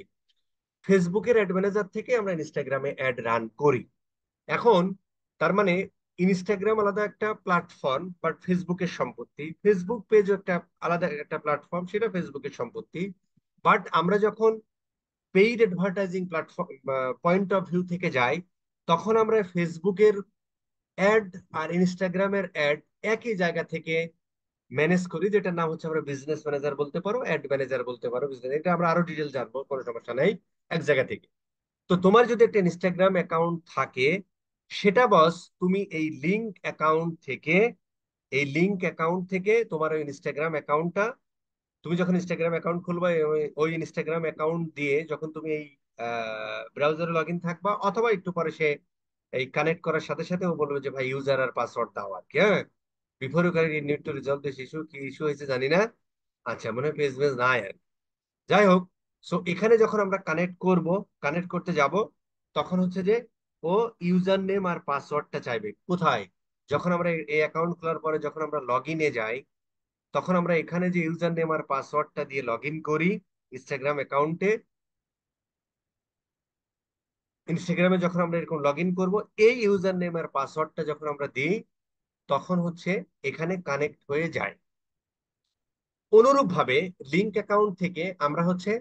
ফেসবুকের অ্যাড ম্যানেজার থেকে আমরা ইনস্টাগ্রামে অ্যাড রান করি। এখন তার মানে ইনস্টাগ্রাম আলাদা একটা প্ল্যাটফর্ম, বাট ফেসবুকের সম্পত্তি, ফেসবুক পেজও একটা আলাদা একটা প্ল্যাটফর্ম, সেটা ফেসবুকের সম্পত্তি। বাট আমরা যখন paid advertising platform point of view থেকে যাই, তখন আমরা ফেসবুকের অ্যাড আর ইনস্টাগ্রামের অ্যাড একই জায়গা থেকে ম্যানেজ করি, যেটার নাম হচ্ছে আমরা বিজনেস ম্যানেজার বলতে পারো, অ্যাড ম্যানেজার বলতে পারো, বিজনেস, এটা আমরা আরো ডিটেল জানবো, কোনো সমস্যা নাই, এক জায়গা থেকে। তো তোমার যদি একটা ইনস্টাগ্রাম অ্যাকাউন্ট থাকে, সেটা বস তুমি এই লিঙ্ক অ্যাকাউন্ট থেকে, এই লিঙ্ক অ্যাকাউন্ট থেকে তোমার ওই ইনস্টাগ্রাম অ্যাকাউন্টটা, তুমি যখন ইনস্টাগ্রাম অ্যাকাউন্ট খুলবা, ওই ইনস্টাগ্রাম অ্যাকাউন্ট দিয়ে যখন তুমি এই ব্রাউজারে লগ ইন থাকবা, অথবা একটু পরে সে এই কানেক্ট করার সাথে সাথে ও বলবে যে ভাই ইউজার আর পাসওয়ার্ড দাও আর কি। হ্যাঁ, before you can need to resolve this issue, কি ইস্যু হয়েছে জানি না। আচ্ছা, মনে হয় পেজ মেজ নাই আর, যাই হোক। সো এখানে যখন আমরা কানেক্ট করব, কানেক্ট করতে যাব, তখন হচ্ছে যে ও ইউজার নেম আর পাসওয়ার্ডটা চাইবে কোথায়, যখন আমরা এই অ্যাকাউন্ট খোলার পরে যখন আমরা লগ ইনে যাই, তখন আমরা এখানে যে ইউজার নেম আর পাসওয়ার্ডটা দিয়ে লগ ইন করি ইনস্টাগ্রাম অ্যাকাউন্টে, ইনস্টাগ্রামে যখন আমরা এরকম লগ ইন করবো, এই ইউজার নেম আর পাসওয়ার্ডটা যখন আমরা দিই, তখন হচ্ছে এখানে কানেক্ট হয়ে যায়। অনুরূপ ভাবে লিঙ্ক অ্যাকাউন্ট থেকে আমরা হচ্ছে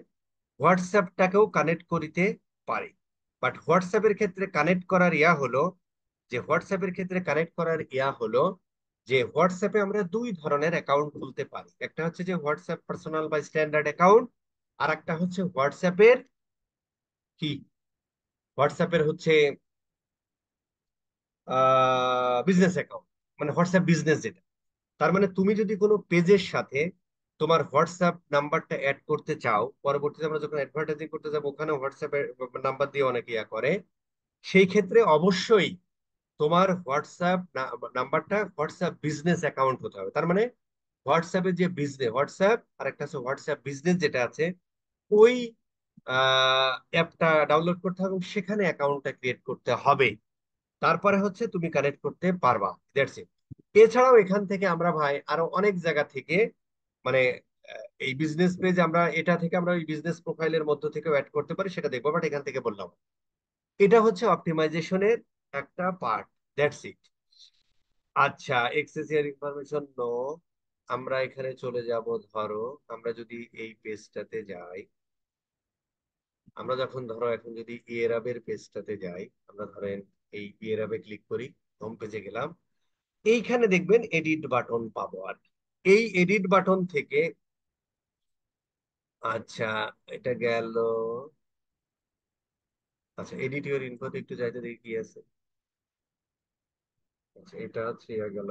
হোয়াটসঅ্যাপটাকেও কানেক্ট করিতে পারি। বাট হোয়াটসঅ্যাপের ক্ষেত্রে কানেক্ট করার ইয়া হলো, যে হোয়াটসঅ্যাপের ক্ষেত্রে কানেক্ট করার ইয়া হলো যে হোয়াটসঅ্যাপে আমরা দুই ধরনের অ্যাকাউন্ট খুলতে পারি। একটা হচ্ছে যে হোয়াটসঅ্যাপ পার্সোনাল বা স্ট্যান্ডার্ড অ্যাকাউন্ট, আর একটা হচ্ছে হোয়াটসঅ্যাপের কি, হোয়াটসঅ্যাপের হচ্ছে বিজনেস অ্যাকাউন্ট, মানে হোয়াটসঅ্যাপ বিজনেস যেটা। তার মানে তুমি যদি কোনো পেজের সাথে তোমার হোয়াটসঅ্যাপ নাম্বারটা অ্যাড করতে চাও, পরবর্তীতে আমরা যখন অ্যাডভার্টাইজিং করতে যাবো ওখানে হোয়াটসঅ্যাপের নাম্বার দিয়ে অনেকে ইয়া করে, সেই ক্ষেত্রে অবশ্যই তোমার হোয়াটসঅ্যাপ নাম্বারটা হোয়াটসঅ্যাপ বিজনেস অ্যাকাউন্ট হতে হবে। তার মানে হোয়াটসঅ্যাপে যে বিজনেস হোয়াটসঅ্যাপ, আর একটা আছে হোয়াটসঅ্যাপ বিজনেস যেটা আছে, ওই অ্যাপটা ডাউনলোড করতে হবে এবং সেখানে অ্যাকাউন্টটা ক্রিয়েট করতে হবে। তারপরে হচ্ছে তুমি কানেক্ট করতে পারবা, দ্যাটস ইট। এছাড়াও এখান থেকে আমরা ভাই আরো অনেক জায়গা থেকে, মানে এই বিজনেস পেজ আমরা এটা থেকে আমরা ওই বিজনেস প্রোফাইলের মধ্য থেকেও অ্যাড করতে পারি, সেটা দেখবো, বাট এখান থেকে বললাম। এটা হচ্ছে অপটিমাইজেশনের একটা পার্ট, দ্যাটস ইট। আচ্ছা, এক্সেসিয়ার ইনফরমেশন নো, আমরা এখানে চলে যাব। ধরো আমরা যদি এই পেজটাতে যাই, আমরা যখন ধরো এখন যদি ইয়েরাবের পেজটাতে যাই, আমরা ধরেন এই ইয়েরাবে ক্লিক করি, হোম পেজে গেলাম, এইখানে দেখবেন এডিট বাটন পাবো আর কি। এই এডিট বাটন থেকে, আচ্ছা এটা গেল, আচ্ছা এডিট ইউর ইনফোতে একটু যাইতে দেখি কি আছে। আচ্ছা এটা হচ্ছে ইয়া গেল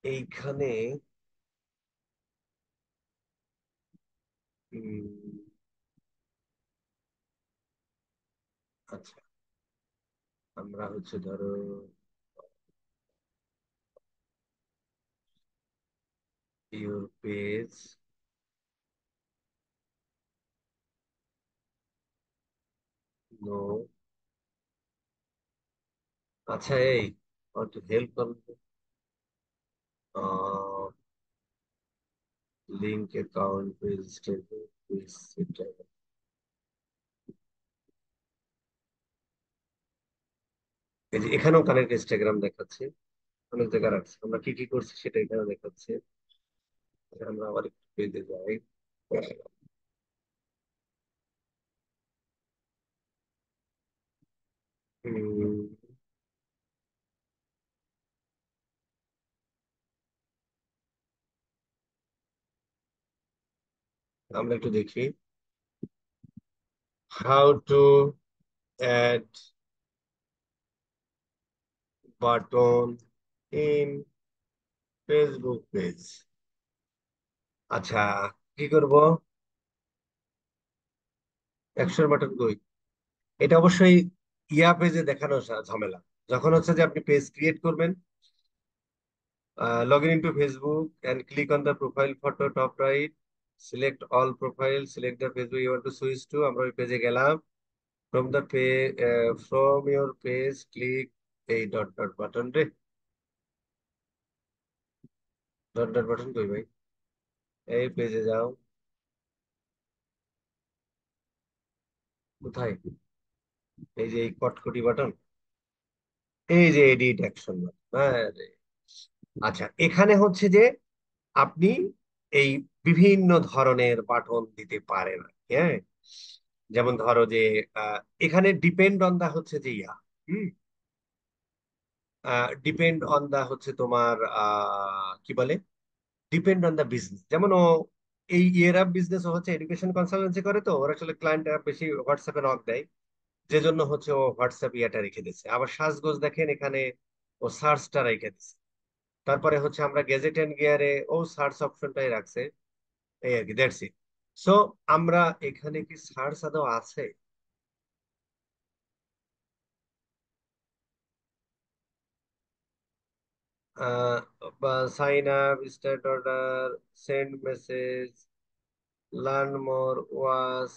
এইখানে। উম, আচ্ছা আমরা হচ্ছে ধরো ইউর পেজ, নো। আচ্ছা এই একটু হেল্প করুন। Link account register. এই যে এখানেও কানেক্ট ইনস্টাগ্রাম দেখাচ্ছে, অনেক জায়গা রাখছে, আমরা কি কি করছি সেটা এখানে দেখাচ্ছে। আমরা আবার একটু পেজে যাই। উম, আমরা একটু দেখি how to add button in Facebook page. আচ্ছা, কি করব? অ্যাকশন বাটন কই? এটা অবশ্যই ইয়া পেজে দেখানো ঝামেলা। যখন হচ্ছে যে আপনি পেজ ক্রিয়েট করবেন, log in into Facebook and click on the profile photo top right, select all profile, select the Facebook you want to switch to, আমরা ওই পেজে গেলাম। from the page, from your page click এই dot dot button রে। Dot dot button কই ভাই? এই পেজে যাও। কোথায়? এই যে এই কটকটি বাটন, এই যে এডিট অ্যাকশন বাটন। হ্যাঁ রে। আচ্ছা, এখানে হচ্ছে যে আপনি এই বিভিন্ন ধরনের বাটন দিতে পারেন। হ্যাঁ, যেমন ধরো যে এখানে ডিপেন্ড অন দা হচ্ছে যে ইয়া, হুম, ডিপেন্ড অন দা হচ্ছে তোমার কি বলে, ডিপেন্ড অন দা বিজনেস। যেমন ও এই ইয়ের আপ বিজনেস হচ্ছে এডুকেশন কনসালটেন্সি করে, তো ওরা আসলে ক্লায়েন্ট বেশি হোয়াটসঅ্যাপে নক দেয়, যে জন্য হচ্ছে ও হোয়াটসঅ্যাপ ইয়েটা রেখে দিচ্ছে। আবার সাজগোজ দেখেন এখানে ও সার্চটা রেখে দিচ্ছে। তারপরে হচ্ছে আমরা গ্যাজেট এন্ড গিয়ারে ও সার্চ অপশনটাই রাখছে। এই আর কি, দ্যাটস ইট। সো আমরা এখানে কি সার্চ আদৌ আছে? বা sign up, start order, send message, learn more, watch,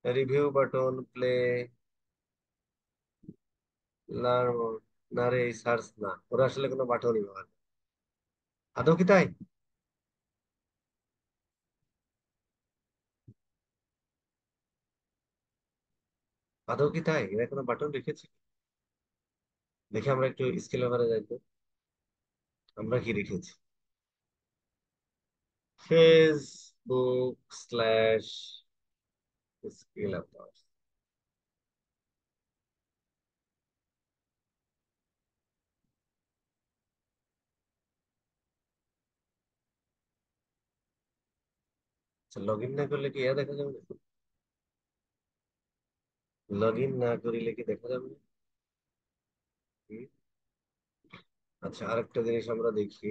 review button, play, learn more. না রে, এই সার্চ না, ওরা আসলে কোনো বাটনই ব্যবহার করে। আদৌ কি তাই? আদৌ কি তাই এরা কোনো বাটন রেখেছে? দেখে আমরা একটু স্কেল ওভারে যাই তো, আমরা কি রেখেছি? Facebook slash scale up. আচ্ছা, লগ ইন না করলে কি ইয়া দেখা যাবে না? লগ ইন না করিলে কি দেখা যাবে না? হুম? আচ্ছা, আরেকটা জিনিস আমরা দেখি।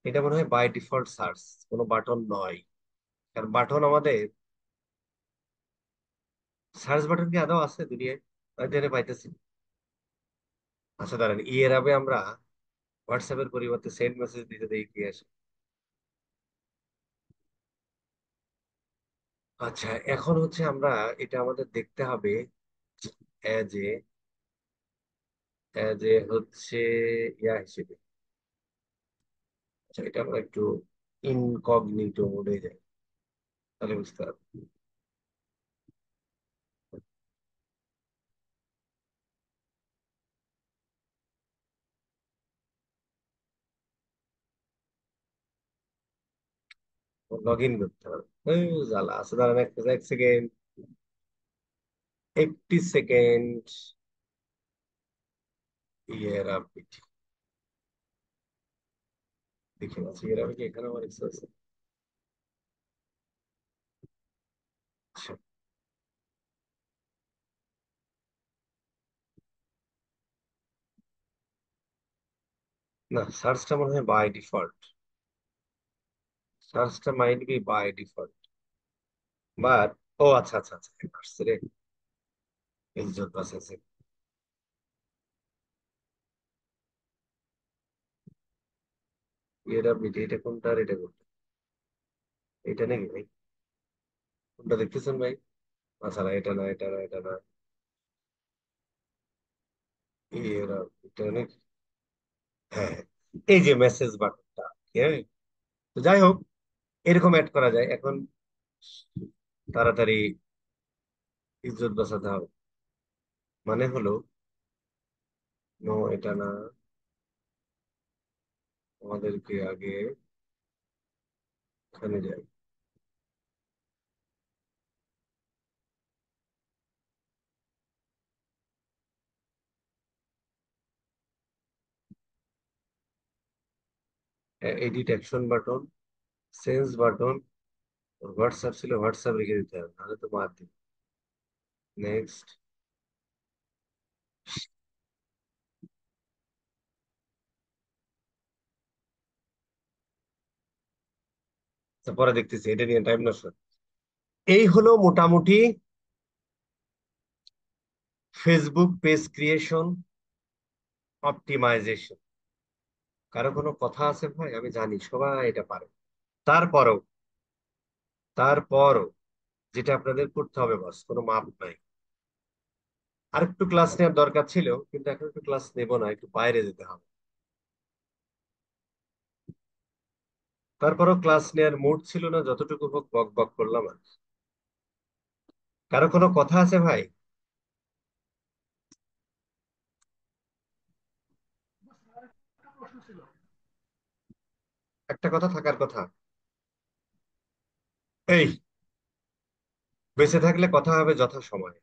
এটা মনে হয় বাই ডিফল্ট সার্চ, কোনো বাটন নয়। কারণ বাটন আমাদের, সার্চ বাটন কি আদৌ আছে দুনিয়ায়? আমি তো এটা পাইতেছি না। আচ্ছা দাঁড়ান, এর আগে আমরা হোয়াটসঅ্যাপের পরিবর্তে সেন্ড মেসেজ দিতে দেখি কি আসে। আচ্ছা, এখন হচ্ছে আমরা এটা আমাদের দেখতে হবে এজ এ, এজ এ হচ্ছে ইয়া হিসেবে। আচ্ছা, এটা আমরা একটু ইনকগনিটো মোডে যাই, তাহলে বুঝতে পারবো। লগ ইন করতে হবে। এই জ্বালা আছে, দাঁড়ান এক এক সেকেন্ড, 80 সেকেন্ড। ইয়ের আপডেট দেখে আছে, এর আগে কি এখানে আমার কিছু আছে? আচ্ছা, না সার্চটা মনে হয় বাই ডিফল্ট। সার্চটা might be by default, but ও আচ্ছা আচ্ছা আচ্ছা, আসছে রে, ইজ্জত বাঁচাছে। এর আপডেট এটা কোনটা আর এটা কোনটা? এটা নাকি ভাই? কোনটা দেখতেছেন ভাই? আচ্ছা না, এটা না, এটা না, এটা না। এরা, এটা অনেক, হ্যাঁ, এই যে মেসেজ বাটনটা। হ্যাঁ, তো যাই হোক, এরকম অ্যাড করা যায় এখন। তাড়াতাড়ি ইজ্জত বাঁচাতে হবে। মানে হলো, নো এটা না, আমাদেরকে আগে এখানে যাই। Edit action button, sense button, WhatsApp ছিল, হোয়াটসঅ্যাপ রেখে দিতে হবে, নাহলে তো বাদ দিই। নেক্সট। পরে দেখতেছি, এটা নিয়ে টাইম নষ্ট। এই হলো মোটামুটি ফেসবুক পেজ ক্রিয়েশন অপটিমাইজেশন। কারো কোনো কথা আছে ভাই? আমি জানি সবাই এটা পারে। তারপরও, তারপরও যেটা আপনাদের করতে হবে বস, কোনো মাপ নাই। আর একটু ক্লাস নেওয়ার দরকার ছিল, কিন্তু এখন একটু ক্লাস নেবো না, একটু বাইরে যেতে হবে। তারপরও ক্লাস নেওয়ার মুড ছিল না, যতটুকু হোক বক বক করলাম আর কি। কারো কোনো কথা আছে ভাই? একটা কথা থাকার কথা। এই, বেঁচে থাকলে কথা হবে যথা সময়ে।